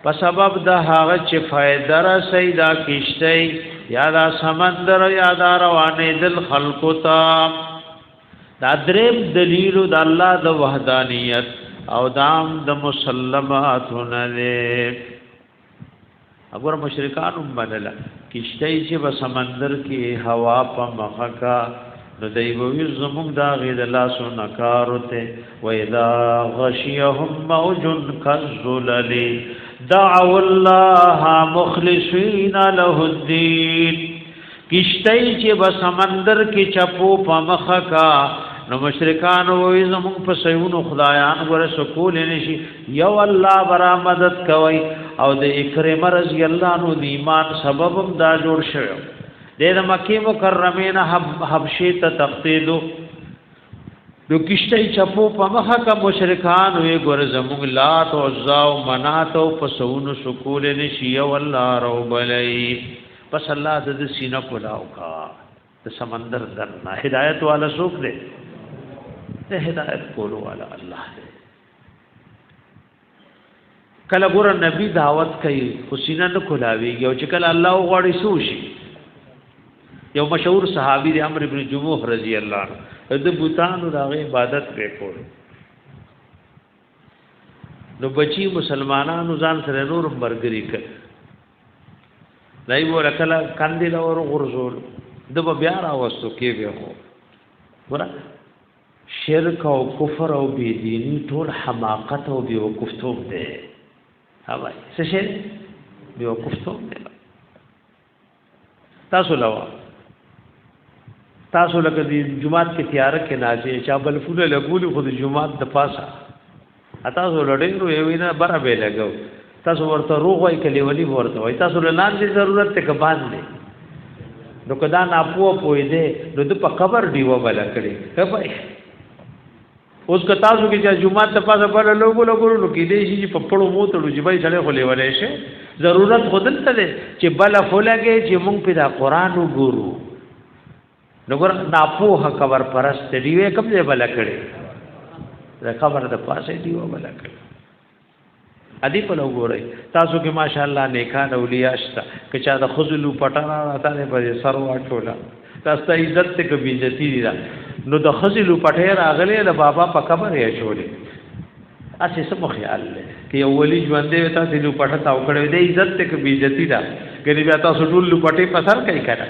په سبب د هغه چې فائدہ رسي دا کشته یا دا سمندر یا دا روانې دل خلقو ته دا دریم دلیل د الله د وحدانیت او دام د مسلماتونه له اگر مشرکان منل کشته چې په سمندر کې هوا په مخه کا نو دیووی زمون دا غید الله سو نکارته و اذا غشيهم موج كالظلل دعوا الله مخلصين له الدين کشته چې په سمندر کې چپو په مخه کا نو مشرکان وې زمون په سيونو خدایان ور سکول نشي یو الله برا مدد کوي او د اکرم رضی الله نو د ایمان سببم دا جوړ شوی د مکه مکرمه نه حبشه ته تقتیدو دو کشته چپو په مخه کا مشرکان وې ګور زمون لات او عزا او منات او په سونو سکول نشي او الله رب لای پس الله د سینه کولاو کا د سمندر درنا هدایت والا سوق دے د هدایت کولو والا الله دے کله ګور نبی دعوت کوي حسینه نه کولاوي یو چې کله الله غواړي سوشي یو مشهور صحابي دی عمرو ابن جموح رضی الله عنه د بوتانو دغه عبادت وکړ نو بچي مسلمانانو ځان سره نور برګري کړ دای وو کله کاندې لور غرزول د بیا راوستو کې به هو ګور شرک او کفر او بی دینی ټول حماقت او بی وقفتوب ده هاوای څه شي بی وقفتوب ده تاسو لوا تاسو لکه د جمعات کې تیار کې ناځي چا بل فول لګول خو د جمعات د پاسه تاسو لړې یو نه بره به لګو تاسو ورته روغ وای کلی ولی ورته وای تاسو لاندې ضرورت ته کبان دي نو کدا نه پوه پوي دي نو د په قبر دیو بل کړي کبای اوس که تاسو کې چې جمعه ته پاسه پر لوګو نو کې دې شي په پړو مو ته چې بای سره خو لیولې شي ضرورت خودل ته دي چې بل فلګي چې مونږ په دا قران وګورو نو ګور نه پوه قبر پرست دیوې کوم ځای بل کړي دا قبر د پاسه دیو بل کړي ادي په لوګوري تاسو کې ماشاءالله نیکان اولیاء شته که چا د خذلو پټانا راته په سر واټولا تاسو ته عزت ته کوي عزتي دي نو د خذلو پټه راغله د بابا په قبر یې شولې اسی سم خیال لې کې اولی ژوندې وتا د لو پټه تاو کړو د عزت ته کوي عزتي دا ګری بیا تاسو ټول لو پټه په سر کوي کړه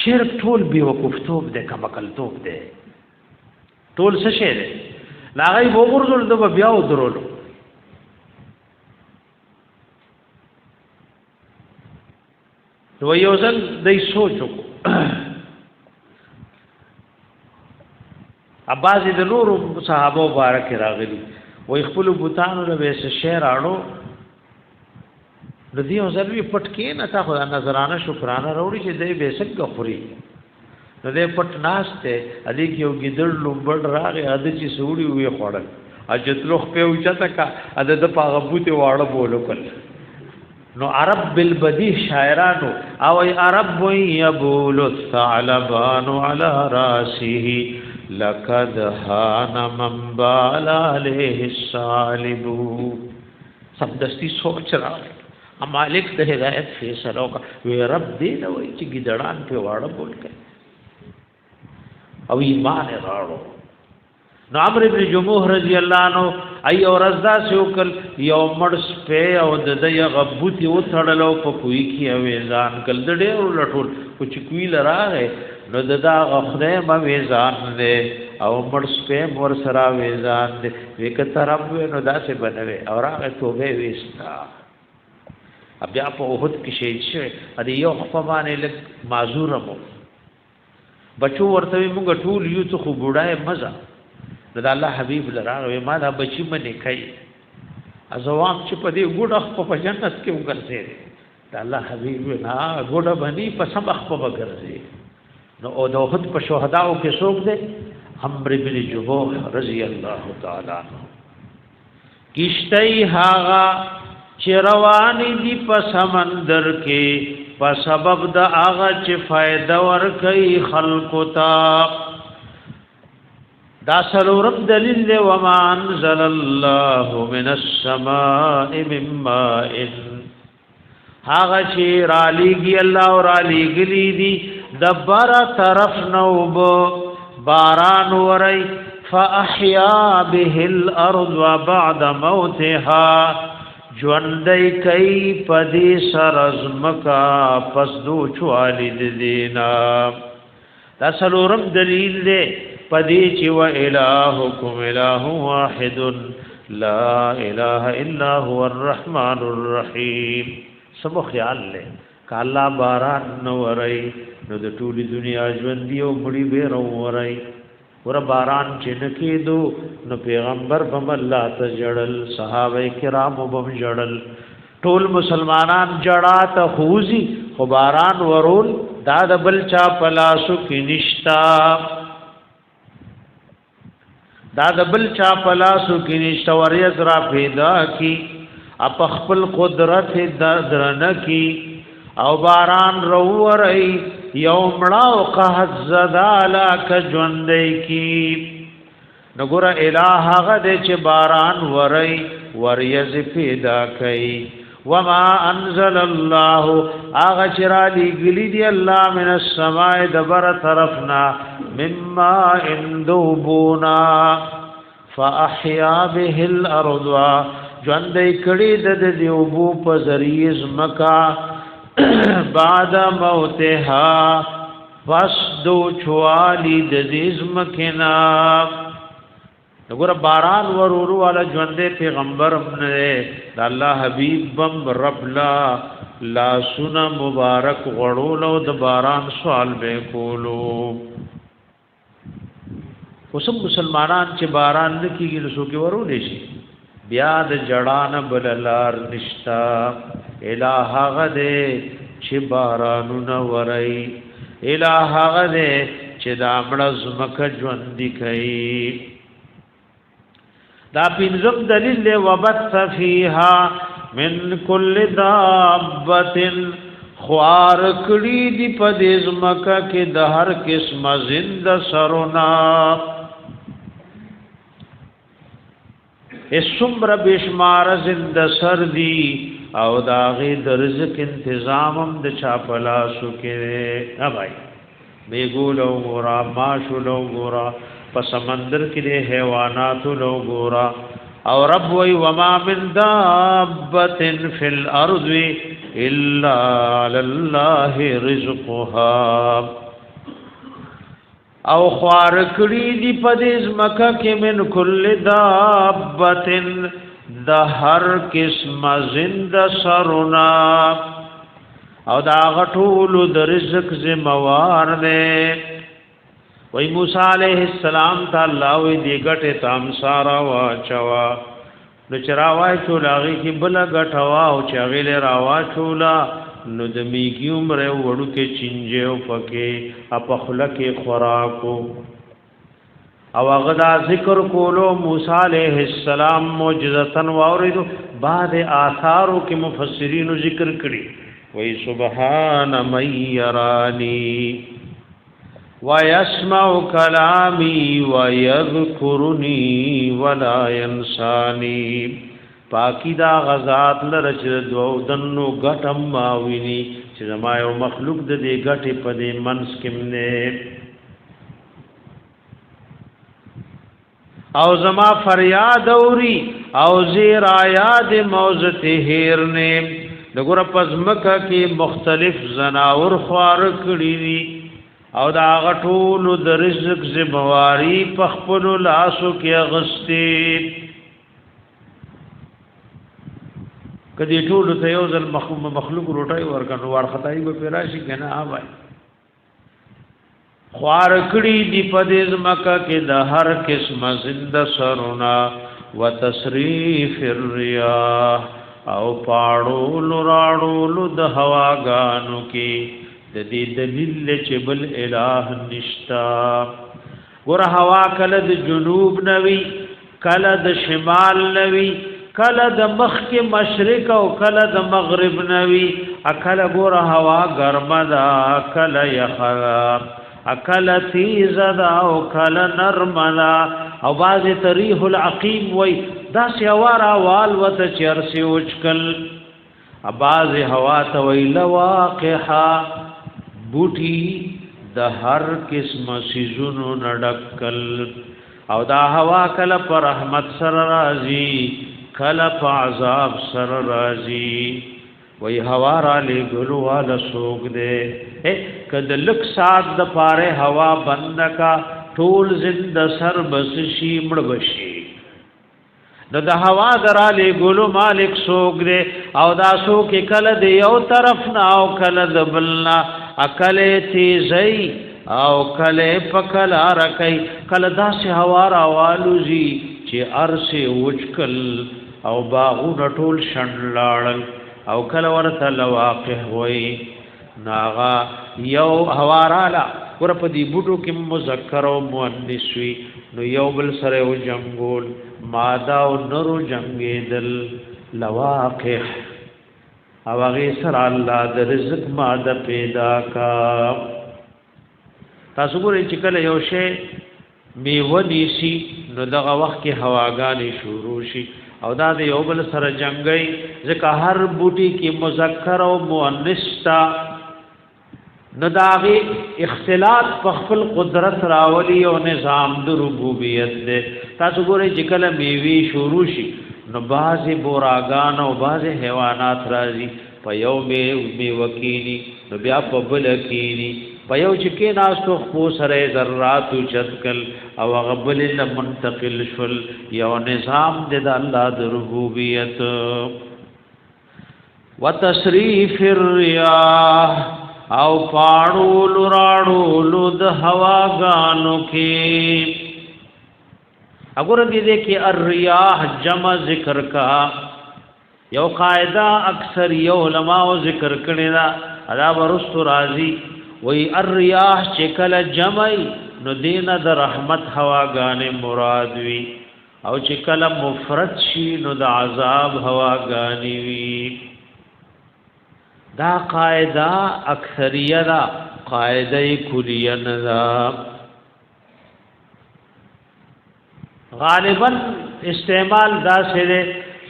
شرک ټول بي وقفتوب ده کمکل توب ده ټول څه شه ده لاغي وګورل د بیا ودرولو نو یو ځل دای سوچو اباظ د نور صحابه مبارک راغلي وای خپل بوتانو له وسه شعر اړو د دې ځل وی پټ کې نه تا خو نظرانه شکرانه وروړي چې دې بیسک خوري نو دې پټ ناشته ادي کې یو ګیدړ لومبړ راغی اد چې سوړي وی خوړل اجتلوخ په اوچته کا اد د پاغه بوته واړه بولو کړ نو عرب بالبدیع شاعرانو او عرب یبول الثعلبان على راسه لقد هان من بال عليه الصالب سبدستی سوچ را مالک د هدایت فیصلو کا وی رب دې نو چې ګډان په واړه بول کړي او ایمان راړو نو عمرو بن جموح رضی الله عنه ای اور ازدا سوکل یو مړ سپه او د غبوتی او تړلو په کوی کې اویزان کل د ډېر لټول او چې کوی لراغه نو ددا غخره ما ویزان دې او مړ سپه مور سرا ویزان دې وکړه رب نو داسې بنوي اور هغه توبه وستا بیا په وحد کې شهید شوی ا دې یو خپمانه لک معذور مو بچو ورته موږ ټول یو څه خو بوډای مزه د الله حبیب لراغه ما دا بچی منی کوي ازوام چې په دې ګډه په جنت کې وګرځي د الله حبیب نه ګډه باندې په سبخ په وګرځي نو او د وحد په شهداو کې څوک دي عمرو بن جموح رضی الله تعالی عنہ کیشتای هاغه چې روان دي په سمندر کې په سبب د هغه چې فائدہ ور کوي خلقو ته دا سلورم دلیل دی وما انزل الله من السماء من ماء هاغه چې را لېږي الله او را لېږلي دي د بار طرف نوب باران وري فاحيا به الارض وبعد موتها ژوندۍ کوي پدې سرزمکا پس دو چوالي دینا دا سلورم دلیل دی پدې چې و الہکم الہ واحد لا الہ الا هو الرحمن الرحیم سب خیال لې ک الله باران نو ورای نو د ټولي دنیا ژوند دی او مړي به رو ورای ور باران چې نکېدو نو پیغمبر بم الله ته جړل صحابه کرام بم جړل ټول مسلمانان جړا ته خوزي خو باران ورول دا د بل چا پلاسو کې نشتا دا د بل چا پلاسو کې نشته وریز را پیدا کی اپ خپل قدرت درنه کی او باران رووري یومړه قحط زدالا ک ژوندې کی نګور الہ غد چې باران وري وریز پیدا کئ وما انزل الله اغشرا لګلی دی الله من السماء دبر طرفنا مما اندوبونا فاحيا به الارض ژوندې کړي د دیوبو په ذریعہ زمکا بعد موتها فسدو چوالی د زمکنا وګوره باران ورورو والا ژوندې پیغمبر نه د الله حبیب بم رب لا سنا مبارک غړول او د باران سوال به کولو اوسم مسلمانان چې باران نه کیږي نو څوک ورولې شي بیا د جړان بللار نشتا الہ غده چې بارانونه ورای الہ غده چې دا مړ زمکه ژوند کوي دا پینځم دلیل له وبث فیها من کل دابه خوار کړي دی په دې زمکه کې د هر قسم زنده سرونه اسمر بشمار زنده سر دی او داغه د رزق تنظیمم د چاپلا سو کې ها بھائی بیګولو ګورا ماشولو ګورا په سمندر کې د حیواناتو لو ګورا او رب وی وما من دابه فی الارض الا علی الله رزقها او خوار کړي دی په دې ځمکه کې من کل دابه د هر قسم زنده سرنا او دا غټول د رزق زموار نه وای موسی علیہ السلام تعالی وی دی غټه تام سارا واچوا نو چراوای چولاږي کې بل غټوا او چاغې له راوا چولا نو د میګي عمر وړو کې چنجه او پکې اپخله کې خوراکو او هغه دا ذکر کولو موسی علیہ السلام معجزتن واوریدو بعد آثارو کې مفسرین ذکر کړي وای سبحان من یرانی ويسمع كلامي ويذكرني ولا ينساني پاکی دا غزات لرچ دو دنو غټم ماویني چې زما یو مخلوق د دې غټې په دې منس کې نه او زما فریاد اوري او زیر آیات موزت هیر نه دغه پزمکه کې مختلف زناور خوار کړی دي او دا غټول د رزق زمواري په خپل لاسو کې اغستی کدی ټول ته یو ځل مخلوق روټای ورکنه ورختای به پیراشي کنه آوای خوار کړي دی په دې ځمکه کې د هر قسم زنده سرونه وتصریف الرياح او پاړو لراړو د هواګانو کې د دې دلیل چې بل الہ نشتا ګور هوا کله د جنوب نوي کله د شمال نوي کله د مخ کې مشرق او کله د مغرب نوي اکل ګور هوا ګرمه دا کله یخا اکل تیز دا او کله نرم دا او باز تریح العقیم وای دا سیوارا وال وت چرسی وچکل اباز هوا ته وی لواقحا بوټي د هر قسم سيزونو نډکل او دا هوا کله پر رحمت سره راځي کله په عذاب سره راځي وای هوا را لګلو والا سوق دے کد لک سات د پاره هوا بند کا ټول زنده سر بس شي مړ بشي د هوا دراله ګلو مالک سوق دے او دا سوق کله د یو طرف نه او کله د بلنا اکله تیزی او کله پکل ارکای کله داسې هوا راوالوزی چې ارسه وچکل او باغونه ټول شندلاړل او کله ورته لواقع وای ناغا یو هوارالا ور په دی بوټو کې مذکر او مؤنث وی نو یو بل سره او جنگول ماده او نرو جنگیدل لواقع او هغه سره الله د رزق ماده پیدا کا تاسو ګورئ چې کله یو شی میوه نیسی نو دغه وخت کې هواګانې شروع شي او دا د یو بل سره جنگي ځکه هر بوټي کې مذکر او مؤنث تا نو داغي اختلاط په خپل قدرت راولي او نظام د ربوبیت ده تاسو ګورئ چې کله میوي شروع شي نو بعضی بوراګان او بعضی حیوانات راځي په یو میوکینی نو بیا په بل کینی په یو چې کې ناستو خو سره ذرات چتکل او غبل له منتقل شل یو نظام د الله د ربوبیت وتصریف الرياح او پاړو لراړو لود هواګانو کې اگر دې کې الرياح جمع ذکر کا یو قاعده اکثر یو علماء ذکر کړي دا ادا ورست راضی وی الرياح چې کله جمع نو دینه د رحمت هواګانې مراد وی او چې کله مفرد شي نو د عذاب هواګانې وی دا قاعده اکثریه دا قاعده کلیه نه غالبا استعمال دا سره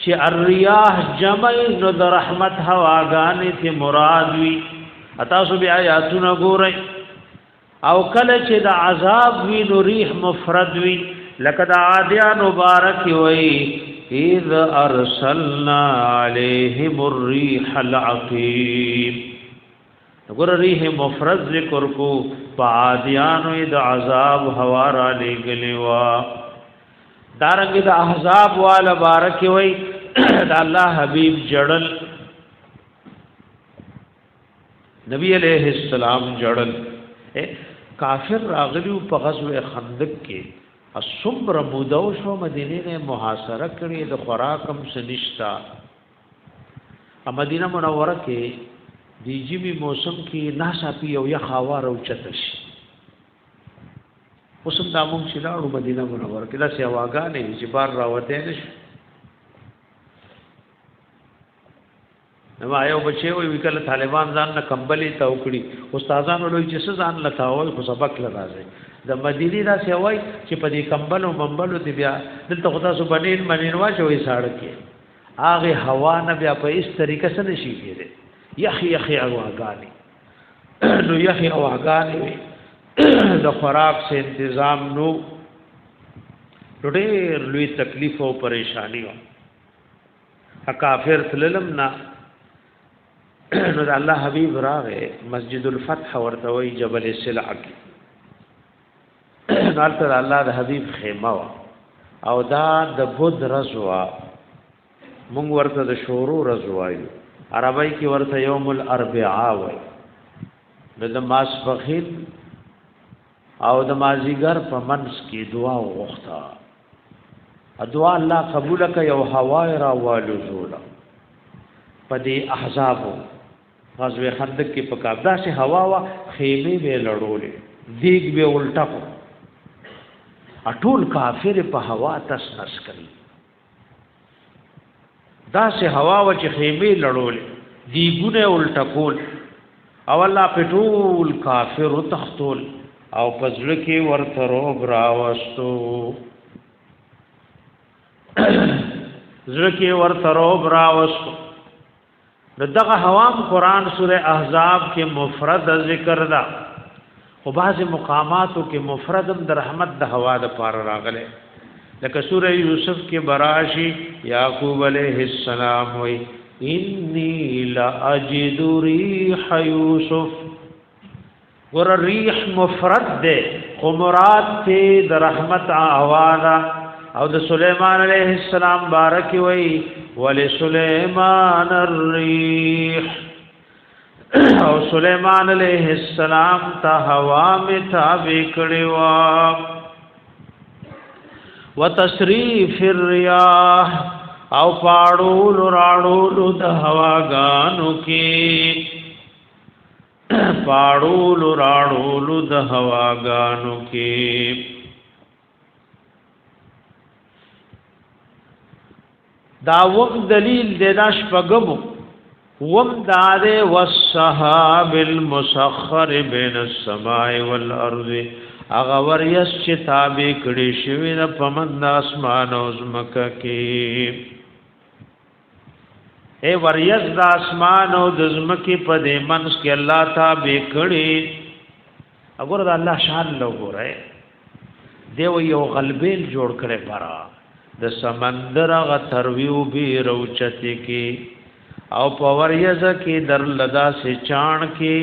چې الرياح جمع نو د رحمت هواګانې ته مراد وی تاسو بیا آیاتونه ګورئ او کله چې د عذاب وی نو ریح مفرد وی لکه د عادیان مبارک وی اذ ارسلنا عليهم الريح العقيم ګور ریح مفرد ذکر کو عادیان د عذاب هوا را لګلی وا دارنګ د احزاب والا بارک وی د الله حبیب جړل نبی علیہ السلام جړل کافر راغلیو په غزوه خندق کې الصبر مودو شو مدینه نه محاصره کړي د خوراکم سنشتا مدینه منوره کې د جیمی موسم کې ناسا پی او یا خاوار او چتش اوسم د موږ چې لاړو مدینه منوره کې لا سیواګانې چې بار راوته نشي نو آیو بچي وی وکړه طالبان ځان نه کمبلې توکړي استادانو لوي چې ځان لکاوي خو سبق لراځي د مدینی دا سیوای چې په دې کمبل او منبلو دی بیا دلته خدا سو بنین منین واچوي ساړه کې هغه هوا نه بیا په اس طریقه سره نشي کېده یخي اواګانی نو یخي اواګانی د خوراک سے تنظیم نو ډېر لوی تکلیف او پریشانی و کافر تللم نا نو الله حبیب راغه مسجد الفتح ورته وی جبل السلع کې نالته الله د حبیب خیمه او دا د بود رضوا مونږ ورته د شورو رضوا یو عربی کې ورته یوم الاربعاء وی د ماسپخین او د مازیګر په منس کې دعا وغوښته دعا الله قبول کړي او هوا را والو زولا پدې احزابو غزوه خندق کې پکابدا سے هوا وا خیمه به لړولې دیګ به الټا کو اټول کافر په هوا تس نس کړي دا سے هوا وا چې خیمه لړولې دیګونه الټا کول او الله پټول کافر تختول او پزړه کې ورته روب راوستو زړه کې ورته روب راوستو دغه حوام قران سوره احزاب کې مفرد ذکر دا او بعض مقاماتو کې مفردم در رحمت د هوا د پار راغله لکه سوره یوسف کې براشي یعقوب علیہ السلام وی انی لاجد ریح یوسف ور ریح مفرد ده خو مراد ته د رحمت اوانا او د سليمان عليه السلام بارک وی ولسليمان الريح او سليمان عليه السلام ته هوا می تابع کړي وا وتصريف الرياح او پاړول راړول د هواګانو کې پاړول راړول د هواګانو کې دا وم دلیل د داش پغمو وم داده والسحاب المسخر بین السماء والارض اغه وریس چې تابع کړي شوی د پمند اسمان او زمکه کې اے وریس د اسمان او د زمکه په دې منس کې الله تابع کړي وګوره د الله شان لو ګوره دیو یو غلبیل جوړ کړي پرا د سمندر غ ترویو بی روچتی کی او پوریز کی در لدا سے چان کی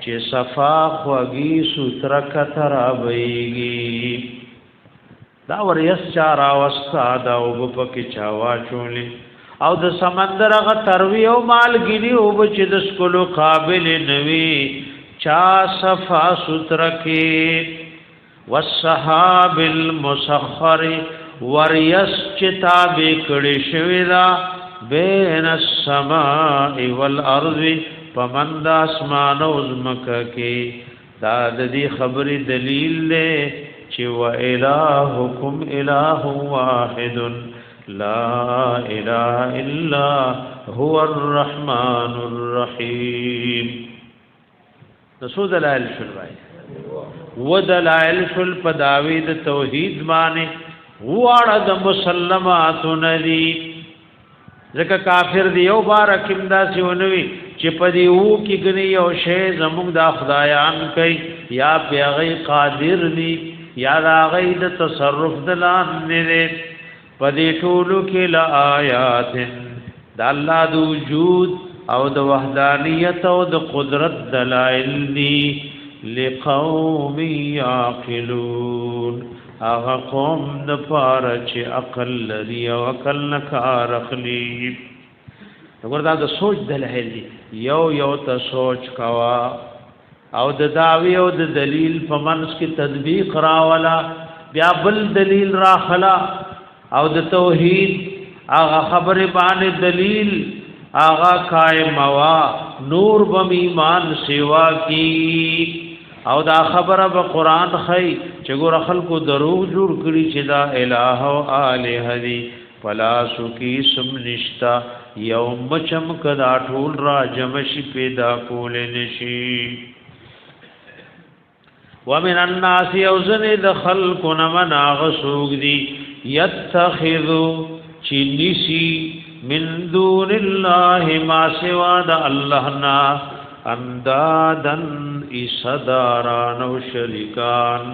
چې صفا خوږی سوتر کتر ابیږي دا وریس چارا واستاد او په کې چاوا چولې او د سمندر غ ترویو مالګینی او چې د سکلو قابل نوي چا صفا سوتر کی والسحاب المسخر وریس چتاب کړي شوی دا بین السماء والارض پمند اسمان او زمکه کې دا د دې خبرې دلیل له چې و الہکم الہ واحد لا اله الا هو الرحمن الرحیم رسول دلائل شلوای و دلائل شل پداوید توحید باندې واړه د مسلمات ندی ځکه کافر دی یو بار کیمدا سیونوي چې پدی وو کې غنی یو شی زموږ د خدایان کوي یا پیغی قادر دی یا راغی د تصرف دلان نه پدی ټولو کې لا آیات د الله د وجود او د وحدانیت او د قدرت دلائل دی لقوم یعقلون هغه قوم د پاره چې عقل لري او عقل نه کار اخلي وګوردا د سوچ دلایل دي یو ته سوچ کوا او د داوی او د دلیل په منځ کې تطبیق راولا بیا بل دلیل راخلا او د توحید هغه خبره باندې دلیل آغا قائم وا نور بم ایمان سیوا کی او دا خبره به قران خی چې ګور خلکو دروغ جوړ کړي چې دا الہ او الہ دی فلا سکی سم نشتا یوم چمک دا ټول را جمشی پیدا کول نشي ومن الناس یوزن د خلق من غسوق دی یتخذو چنیسی من دون الله ما سوا د الله نا اندادن ایصداران او شریکان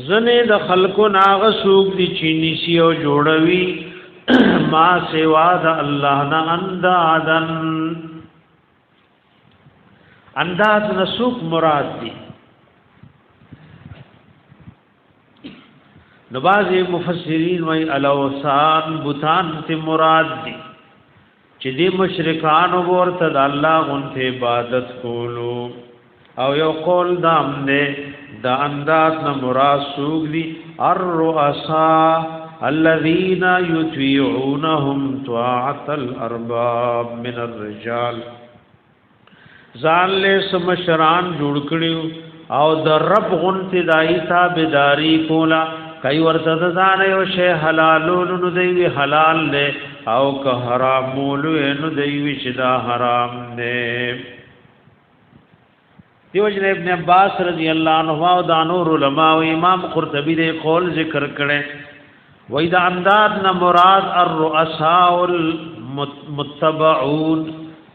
زنه د خلقو ناغ سوق دی چینی سی او جوړوي ما سوا د الله نا اندادن انداز نسوک مراد دی نباز مفسرین وی الاوثان بوتان ته مراد دی چې دی مشرکان ورته د الله غونته عبادت کولو او یو قول دام نه د انداز نه مراد سوک دی الرؤساء الذين يطيعونهم طاعه الارباب من الرجال ځان له سمشران جوړ کړیو او د رب غنتی دای تابعداري کولا کای ورته ځان یو شی حلالون نو دی حلال له او که حرام مولو نو دی شدا حرام نه دیو جن ابن عباس رضی الله عنه او د نور علماء او امام قرطبی دې قول ذکر کړي وای دا انداد نه مراد الرؤساء المتبعون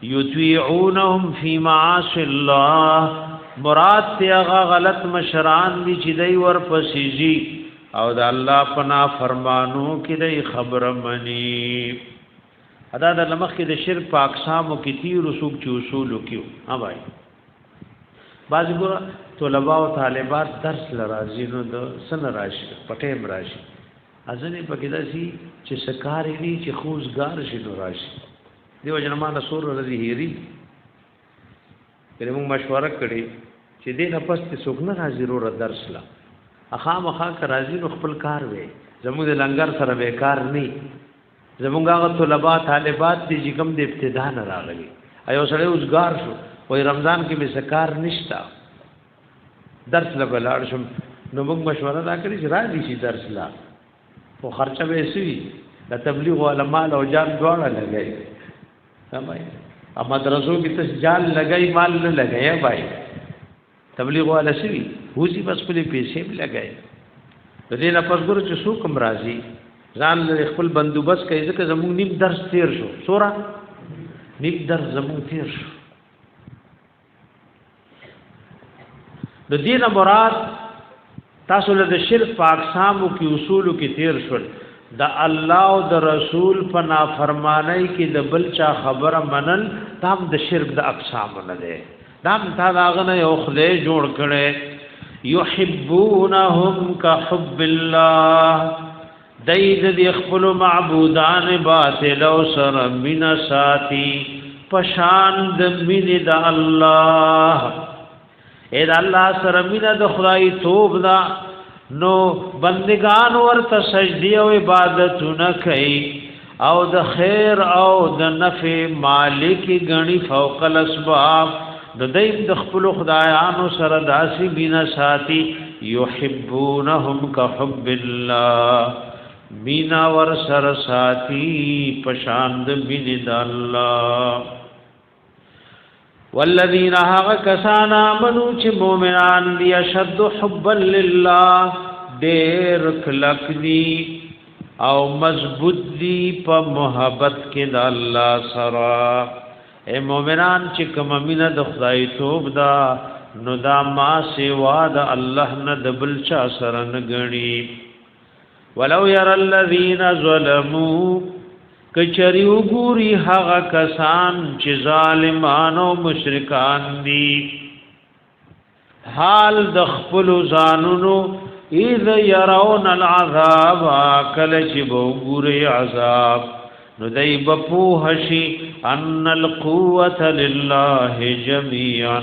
یطیعونهم فی معاصی الله مراد ته غلط مشران دي چې دی ور پسیږي او د الله پنا فرمانو کې دی خبر منی ادا د لمخ کې د شرک په اقسامو کې تیر رسوب چې اصول کیو ها بھائی بعض ګور طلباء او طالبات درس لرازي نو د سن راشي پټه راشي ازنه پکې داسي چې سکاري دي چې خوزګار شي نو راشي دیو جنمان رسول رضی هیری کله موږ مشوره کړې چې دې نه پس ته څوک نه حاضر ور درس لا اخامخا راځي نو خپل کار وې زموږ د لنګر سره به کار نه زموږ هغه طلباء طالبات دي چې کوم د ابتدا نه راغلي ایو سره اوسګار شو وای رمضان کې به سکار نشتا درس لګلاړ شم نو موږ مشوره دا کړې چې راځي شي درس لا او خرچه به سوي د تبلیغ علماء او جان دواړه لګي سمای ا مدرسو کې ته جال لګای مال نه لګای بھائی تبلیغ والا سوي وسی بس په پیسې به لګای د دې نه پس ګورو چې سو کوم راځي ځان له خپل بندوبست کوي ځکه زموږ نیم درس تیر شو سورا نیم درس زموږ تیر شو د دې نه مراد تاسو له شرک په اقسامو کې اصولو کې تیر شول د الله او د رسول په نافرمانی کې د بل چا خبره منل تام د شرک د اقسام نه ده دام تا داغنه یو خدای جوړ کړي یحبونهم کحب الله دید دی خپل معبودان باطل او سر من ساتی پشان د من د الله اے د الله سر من د خدای توب دا نو بندگان ورته سجدی او عبادتونه کوي او د خیر او د نفع مالک غنی فوق الاسباب د دیم د خپل خدایانو سره داسي بنا ساتي يحبونهم كحب الله مینا ور سر ساتي پشاند بن د الله والذین هغه کسان امنو چې مؤمنان دي اشد حبا لله ډېر کلک دي او مضبوط دي په محبت کې د الله سره اے مؤمنان چې کوم مینه د خدای توب دا نو دا ما سوا د الله نه د بل چا سره نه غني ولو ير الذين ظلموا کچری وګوري هغه کسان چې ظالمان او مشرکان دي حال د خپل ځانونو اذ يرون العذاب کله چې وګوري عذاب نو دای بپوه شي ان القوه لله جميعا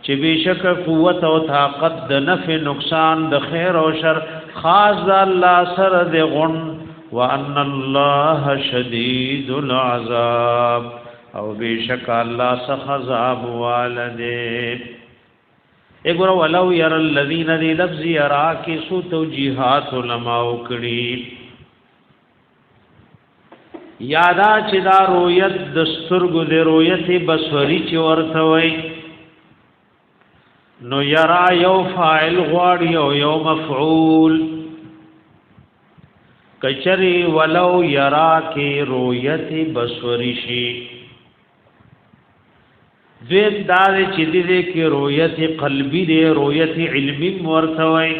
چې بشک قوت او طاقت د نفع نقصان د خیر او شر خاص د الله سره د غن وان الله شدید العذاب او بشک الله سخت عذاب والده اګور ولو ير الذين ذي لفظ يرا کی سو توجیهات علماء کړي یادا چې دا رؤیت دستورګو د رؤیت بصری چې ورته وای نو یرا یو فاعل غواړي او یو مفعول کچری ولو یرا کی رؤیت بصری شي زید دار چې دې کې رؤیت قلبی دې رؤیت علمی ورته وای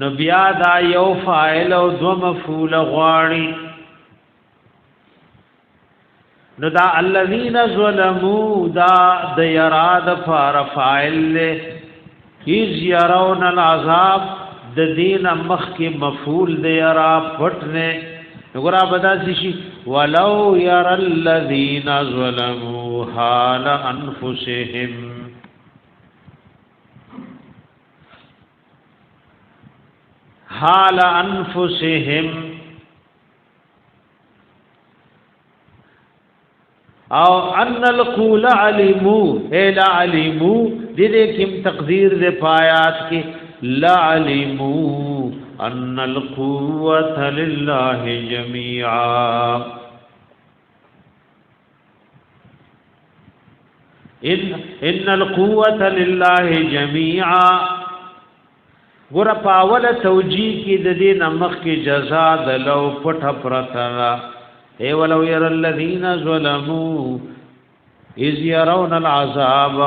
نو بیا دا یو فاعل او دو مفعول غواړي نو دا الذين ظلموا دا د یراد فاعل له اذ يرون العذاب د دین مخ کې مفعول د یرا پټنه وګرا بدا شي ولو ير الذين ظلموا حال انفسهم حال انفسهم او ان القول علموا لا علموا دې کوم تقدیر دې پایات کې لا علموا ان القوه لله جميعا ان القوه لله جميعا ګور پاول توجیه کې د دې نمخ کې جزاء د لو پټ پرتا اے ولو ير الذين ظلموا اذ يرون العذاب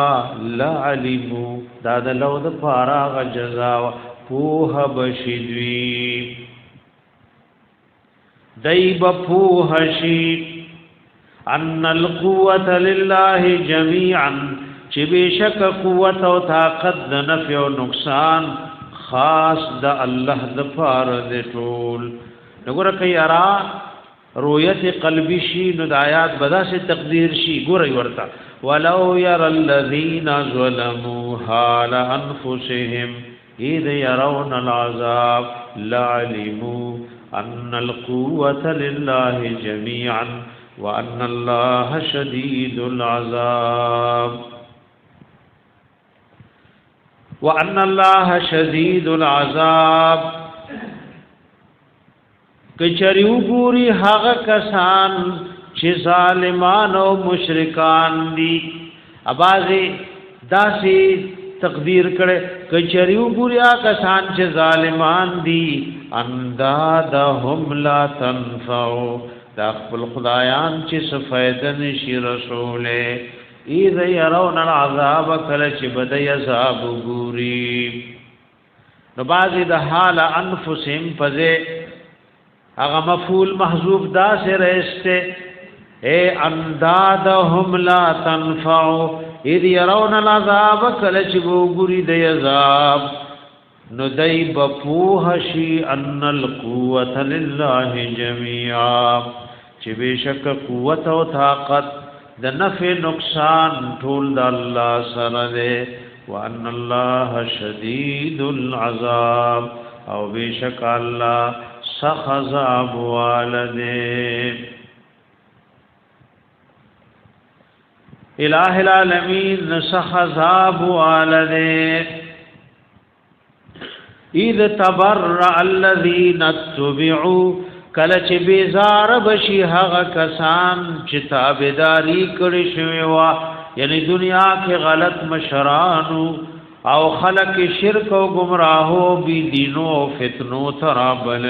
لا علموا دا د لو د فارغ جزاء پوه بشدوی دایب پوه شي ان القوه لله جميعا چې بشک قوت او طاقت د نفع او نقصان خاص د الله د فارغ ټول وګوره کوي ارا رؤیت قلبی شی نو د آیات بدا سے تقدیر شی ګورای ورتا ولو ير الذين ظلموا حال انفسهم اذ يرون العذاب لعلموا ان القوه لله جميعا وان الله شديد العذاب وان الله شديد العذاب کچریو ګوري هغه کسان چې ظالمان او مشرکان دي ابازي داسي تقدیر کړي کچریو ګوري هغه کسان چې ظالمان دي اندادهم لا تنفعوا دا خپل خدایان چې سفیدن شي رسوله اذا يرون العذاب کله چې بدای عذاب ګوري نو بعضی د حال انفسهم فزه اغه مفعول محذوف دا سے رہستے اے اندادهم لا تنفع اذ يرون العذاب کلچ گوری دی عذاب ندای بپوه شي ان القوه لله جميعا چې بشک قوت او طاقت د نفع نقصان ټول د الله سره ده وان الله شدید العذاب او بشک الله سخت عذاب والده الہ العالمین سخت عذاب والده اذ تبرأ الذين اتبعوا کله چې بیزار بشي هغه کسان چې تابعداري کړی شوی وا یعنی دنیا کې غلط مشرانو او خلق شرک او گمراهو بی دینو او فتنو ترابل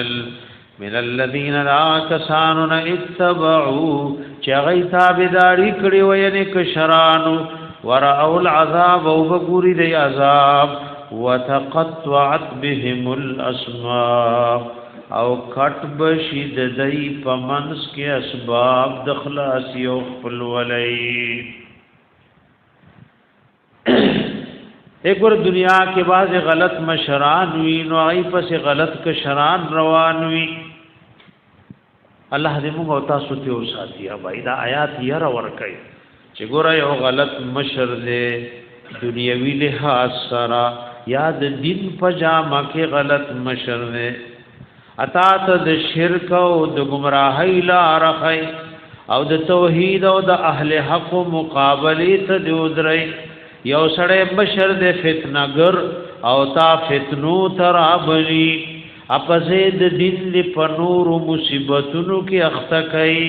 من الذين لا كسانون اتبعوا چې غي تابعداري کړی و یعنی کشرانو ورأوا العذاب او بګوري دی عذاب وتقطعت بهم الاسباب او کټ بشید دای پمنس کې اسباب د خلاصي او خپل ولای ایک ور دنیا کې باز غلط مشران وی نو ای پس غلط کشران روان وی الله دې موږ او تاسو ته وساتي بھائی دا آیات یې را ور کوي چې ګور یو غلط مشر دې دنیوي له سره یاد دین پجامه کې غلط مشر دې اتا ته د شرک او د گمراهی لار خي او د توحید او د اهل حق مقابله ته درې یو سړی بشر د فتنګر او تا فتنو ترابلی اپزید دین لی پنور مصیبتونو کی اختکئی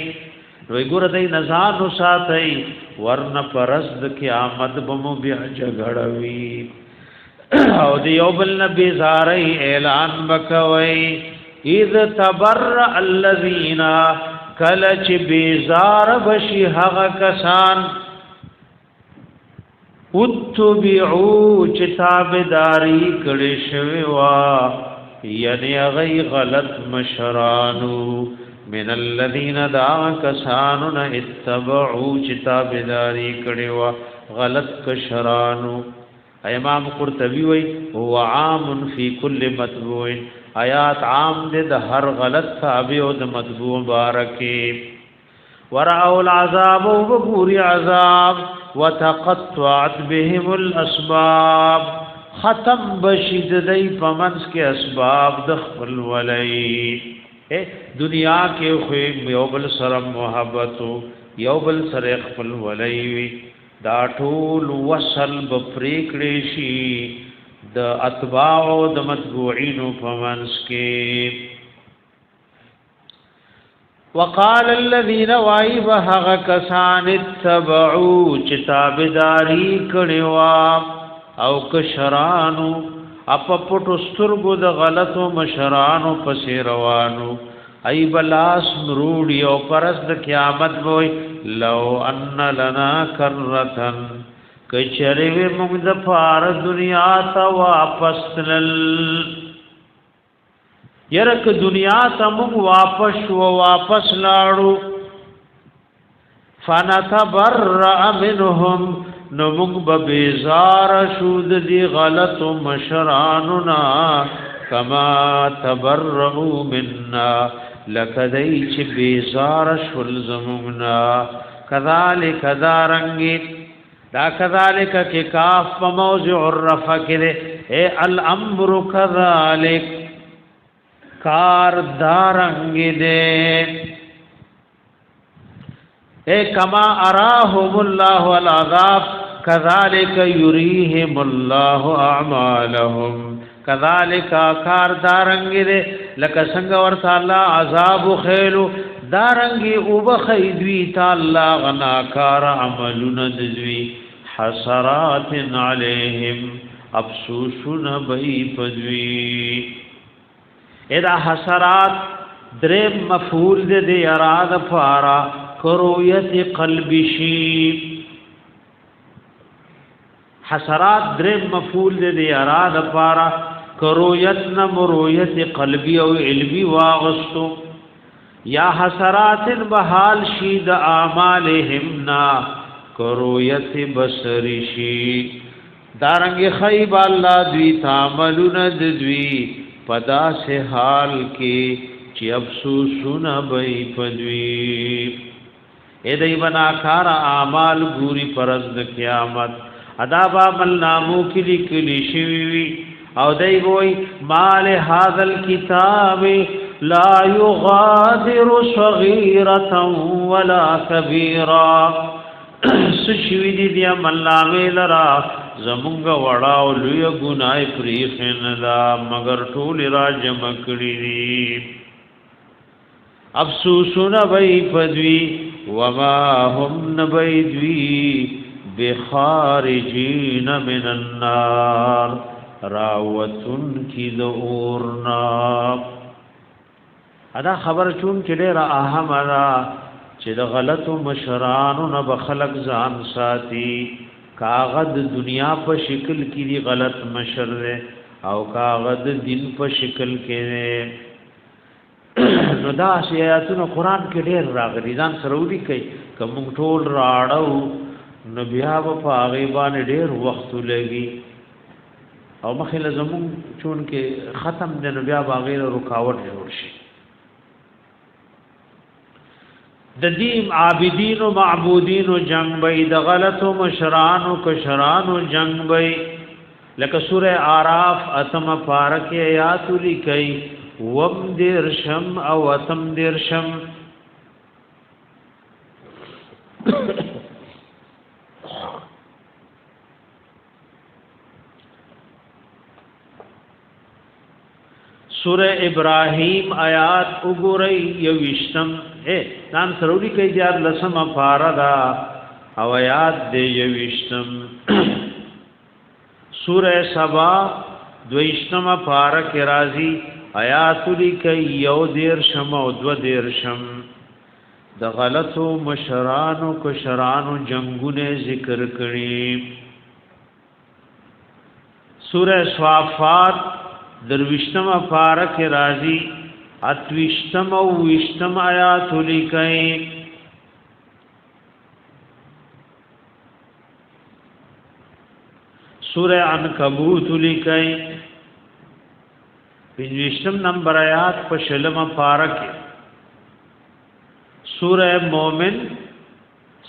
نوی گور دی نزانو ساتئی ورن پرست قیامت بمو بیا جگڑوی او دیو بل نبی زارئی اعلان بکوئی اذ تبرأ الذین کلچ بیزار بشی حق کسان اتبعو چتابداری کڑی شوی وا یعنی غی غلط مشرانو من الذین دا کسانون اتبعو چتابداری کڑی وا غلط کشرانو امام قرطبی وی هو عام فی کل متبوع آیات عام دے دا ہر غلط تابع و دا متبوع بارکی ورعو العذاب و بپوری عذاب وتقطعت بهم الاسباب ختم بشید دی پمنس کے اسباب دخل ولی دنیا کے خویم یوبل سر محبتو یوبل سر خپل ولی دا ټول وصل بپریکړی شي د اتباع د متبوعين پمنس کے وقال الذين وایب هغه کسان اتبعوا چتابداری کړي او کشرانو اپ پټو سترګو د غلطو مشرانو پسې روانو ای بلاس مروړي او پرز د قیامت وای لو ان لنا کرتن کچری موږ د پار دنیا ته واپس تلل یرک دنیا ته موږ واپس لاړو فنتبرأ منهم نو موږ به بیزار شود دی غلط مشراننا کما تبرؤوا منا لکدای چې بیزار شول زموږنا کذالک دارنګ دا کذالک کې کاف په موضع الرفع کې اے الامر کذالک کار دارنگ دے اے کما اراہم اللہ العذاب کذالک یریہم اللہ اعمالہم کذالک کار دارنگ دے لکا سنگ ورطا اللہ عذاب خیلو دارنگی اوبخیدوی تا اللہ غناکار عملون دزوی حسرات علیہم افسوسون بئی پدوی اذا حسرات درم مفعول دے اراد فارا کرویت قلب شی حسرات درم مفعول دے اراد فارا کرویت نمرویت قلبی او علمی واغستو یا حسرات بحال شید اعمالهم نا کرویت بصری شی دارنګ خیب الله دوی تعملون دوی پدا سے حال کې چې افسوسونه به پدوی اې دای بنا کار اعمال ګوري پرز د قیامت ادا با مل نامو کې لیکلی شوی او دای وای مال هاذا الكتاب لا يغادر صغيرة ولا كبيرة سشوی دی دی عمل نامه لرا زمونږ وړا او لوی ګنای پریخن دا مگر ټول را جمع کړی دي افسوسونه وای پدوی وما هم نبیدوی بخارجین من النار راوتن کی دورنا ادا خبر چون چې ډېر اهم را چې د غلطو مشرانو نه بخلق ځان ساتي کاغذ دنیا په شکل کې دی غلط مشر دی او کاغذ دین په شکل کې دی نو دا آیاتونه قران کې ډېر راغلي ځان سروري کوي کوم ټول راړو نو بیا په هغه باندې ډېر وخت لګي او مخله زمون چون کې ختم د نو بیا باغې رکاوټ جوړ شي د دین عابدین او معبودین او جنگ بې د غلط او مشران او کشران او جنگ بې لکه سوره اعراف اتم پارک آیات لیکي وم درشم او اتم درشم سوره ابراهیم آیات وګورئ یوشتم نام سروری کئی دیار لسم پاردا او آیات دے یوشتم سورہ سبا دویشتم پارک رازی آیات لی کئی یو دیرشم او دو دیرشم دا غلطو مشرانو کشرانو جنگون ذکر کری سورہ صافات دروشتم پارک رازی اتوشتم او وشتم آیات لیکئی سورہ عنکبوت لیکئی پنجوشتم نمبر آیات پشلم پارک سورہ مومن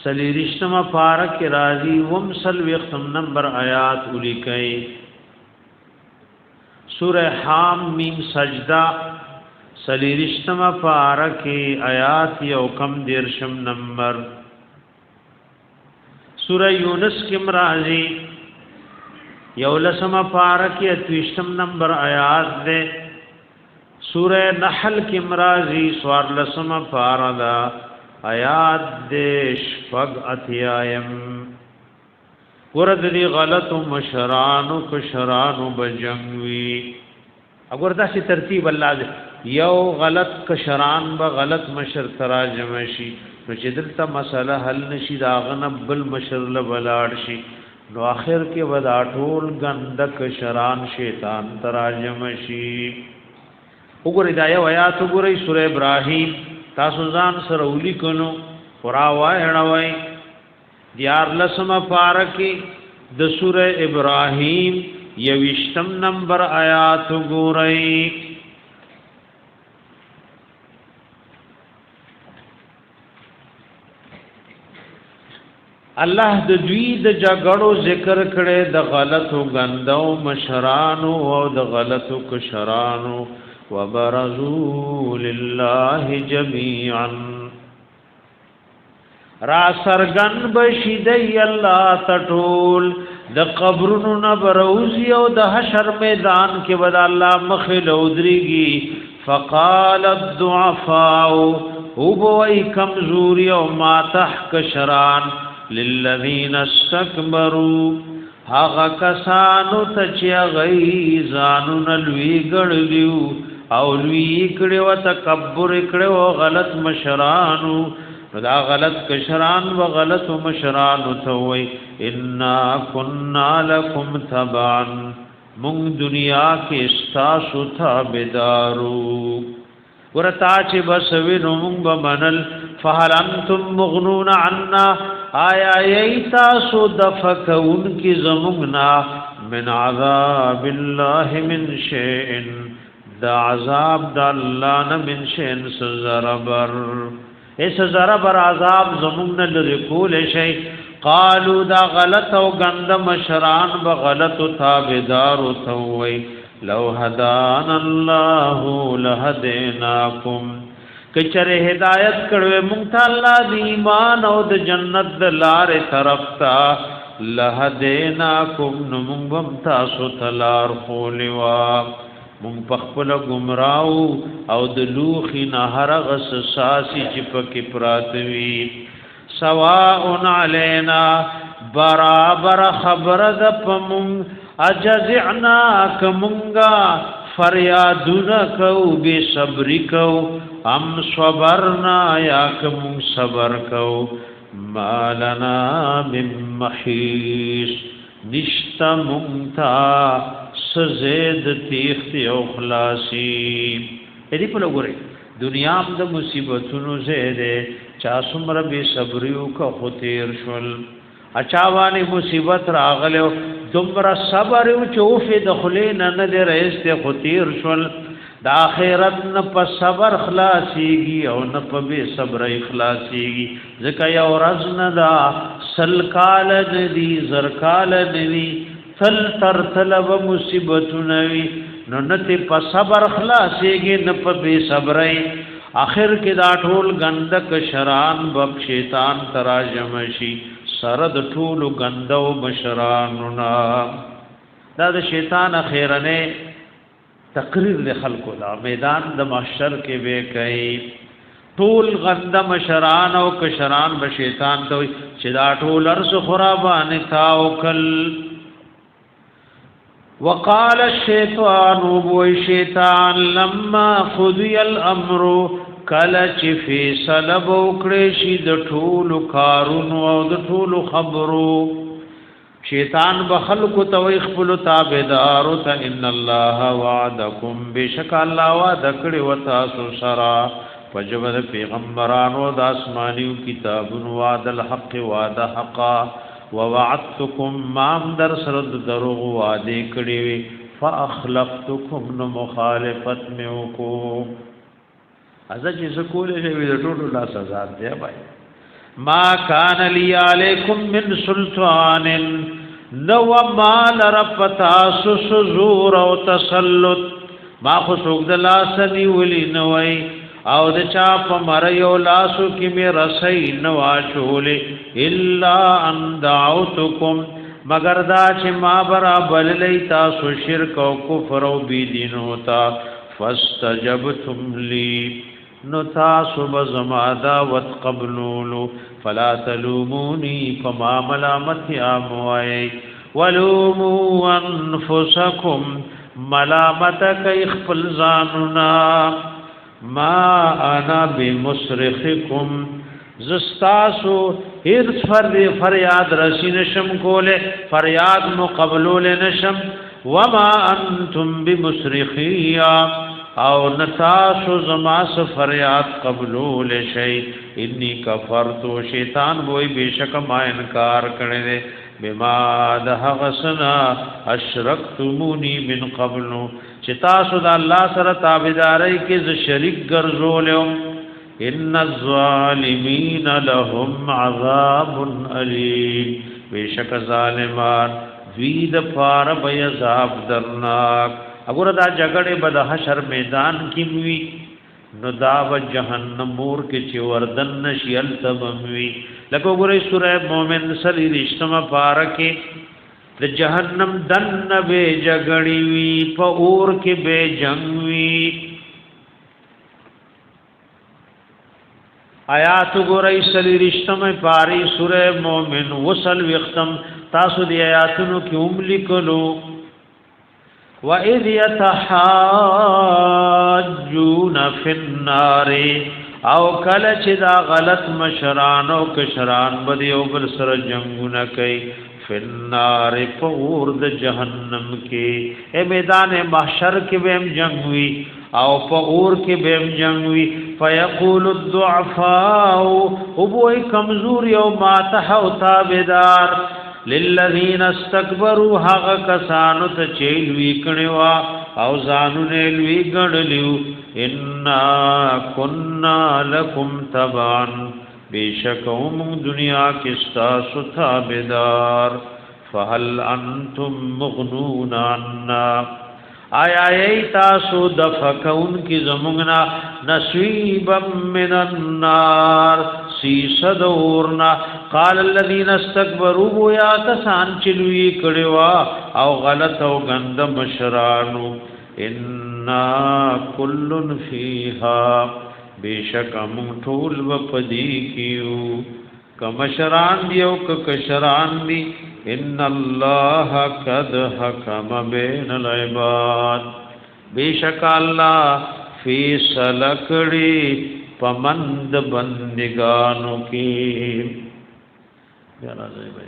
سلیرشتم پارک رازی ومسل وختم نمبر آیات لیکئی سورہ حام میم سجدہ سلیرشتم پارکی آیات یو کم دیرشم نمبر سورہ یونس کم رازی یولسم پارکی اتوشتم نمبر آیات دے سورہ نحل کم رازی سوارلسم پاردا آیات دے شفق اتیایم ورد دی غلط مشرانو کشرانو بجنگوی اگر دا سی ترتیب اللہ دے یو غلط کشران با غلط مشر تراجم شي نو چې دلته مسله حل نشي داغنه بل مشر لبلاړ شي نو اخر کې ودا ټول غند کشران شیطان تراجم شي وګورئ دا یو آیات وګورئ سورہ ابراهیم تاسو ځان سره ولیکونو قرآن وایي دیار لسمه پارکی د سورہ ابراهیم یوشتم نمبر آیات وګورئ الله د دوی د جګړو ذکر کړي د غلطو غندو مشرانو او د غلطو کشرانو وبرزوا لله جميعا را سرغن بشیدای الله تټول د قبرونو نه بروزی او د حشر میدان کې ود الله مخل ودریږي فقال الضعفاء او بوئی کمزوری او ما تحک شران للذین استكبروا هغه کسانو ته چې غي ځانو نلوي ګړلیو او لوی کړو تکبر کړو غلط مشرانو دا غلط کشران و غلط مشرانو ته وای ان كنا لكم تبعا مون دنیا کې استاسو تابعدارو ورتا چې بس وینو مونږ بمنل فهل انتم مغنون عنا آیا ایتا سو دفکون کی زمونگنا من عذاب الله من شيء دا عذاب دا الله نه من شيء سزربر اس زربر عذاب زمون لرکول شي قالوا دا غلط او غند مشران بغلط تابدار توي لو هدان الله لهديناكم کچره هدایت کړو مونږ ته الله دی ایمان او د جنت د لارې طرف ته لهديناكم نو مونږ هم تاسو ته لار خولوا مونږ په خپل گمراو او د لوخي نهر غس ساسي چې پکې پراتوي سواء علينا برابر خبر د پمون اجزعنا کمونگا فریادنا کو بے صبری کو ام صبرنا یا کمون صبر کو مالنا من محیص نشتا مونتا سزید تیختی او خلاصی ایدی پلو گو رئی دنیا د مصیبتونو زیده چا سمر بے صبریو کا خطیر شل اچاوانی مصیبت راغلیو دمرا صبریو چوفی دخلین ندی رئیس تی خطیر شل دا آخرت نپا صبر خلاصیگی او نپا بے صبر اخلاصیگی ذکا یو رزن دا سلکال ندی زرکال ندی تل تر تلب مصیبتو نوی نو نتی پا صبر خلاصیگی نپا بے صبرائی آخر کې دا ټول غندک شران بب شیطان تراجمشي سرد ټول غندو بشراننا دا د شیطان اخیرنه تقریر له خلقو دا میدان د محشر کې به کوي ټول غند مشران او کشران به شیطان ته چې دا ټول ارس خرابان تاو کل وقال الشیطان و شیطان لما قضی الامر کله چې فیصله وکړي شي د ټولو کارونو او د ټولو خبرو شیطان بخلق تو خپل تابعدار ته ان الله وعدکم بشک الله وعده کړي و تاسو سره فجبد پیغمبرانو د آسمانیو کتابونو وعد الحق وعده حقا ووعدتکم مام در سرد دروغ وعده کړي فاخلفتکم مخالفت میوکو ازا چې سکول شي د ټولو لا سزا دی بھائی ما کان لی علیکم من سلطان نو مال ربتا سزور او تسلط ما خو سوګ د لاسنی ولی نوای او د چا په مریو لاسو کې می رسای نو اچولې الا ان دعوتکم مگر دا چې ما برا بللی تاسو شرک او کفر او بی دین ہوتا فاستجبتم لی نو تاسو بزما دعوت قبلولو فلا تلومونی فما ملامت آموائی ولومو انفسکم ملامت کئی خپل زانونا ما انا بمصرخکم زستاسو هیڅ فریاد رسی نشم کوله فریاد مقبلول نشم وما انتم بمصرخیا او نتاسو زماس فریاد قبلول شی انی کفرتو شیطان وای بیشک ما انکار کړي بما ده غسنا اشرکتمونی من قبل چې تاسو د الله سره تابعداري کې ز شریک ګرځولیو ان الظالمین لهم عذاب الیم بیشک ظالمان وید پار بی عذاب درناک اگر دا جګړه به د حشر میدان کې وي نو دا و جهنم مور کې چې وردن نشیل تبوي لکه وګورئ سوره مومن سلی رښتما پارکه د جهنم دن به جګړې وي په اور کې به جنگ وي آیات وګورئ سلی رښتما پاری سوره مومن وصل وختم تاسو دی آیاتونو کې هم لیکلو وَإِذْ يَتَحَاجُّونَ فِي النَّارِ او کله چې دا غلط مشران او کشران بده او بل سره جنگونه کوي فِالنَّارِ فور د جهنم کې اے میدان محشر کې به جنگ وي او فور کې به جنگ وي فيقول الضعفاء او بو کمزور او ماته او تابعدار للذین استكبروا هغه کسانو ته چې لوی کړوا او ځانونه لوی ګڼلیو ان كنا لكم تبعا بیشکوم دنیا کې تاسو تابعدار فهل انتم مغنون عنا آیا ای تاسو دفکون کی زمونگنا نصیبا من النار سیسد اورنا قال الذين استكبروا یا کسان چلوی کڑوا او غلط او گند مشرانو انا کل فیها بیشک من ټول وپدی کیو کمشران دی او کشران دی ان الله قد حکم بین العباد بیشک الله فیصله کړي پمند بندگانو کې یا راځي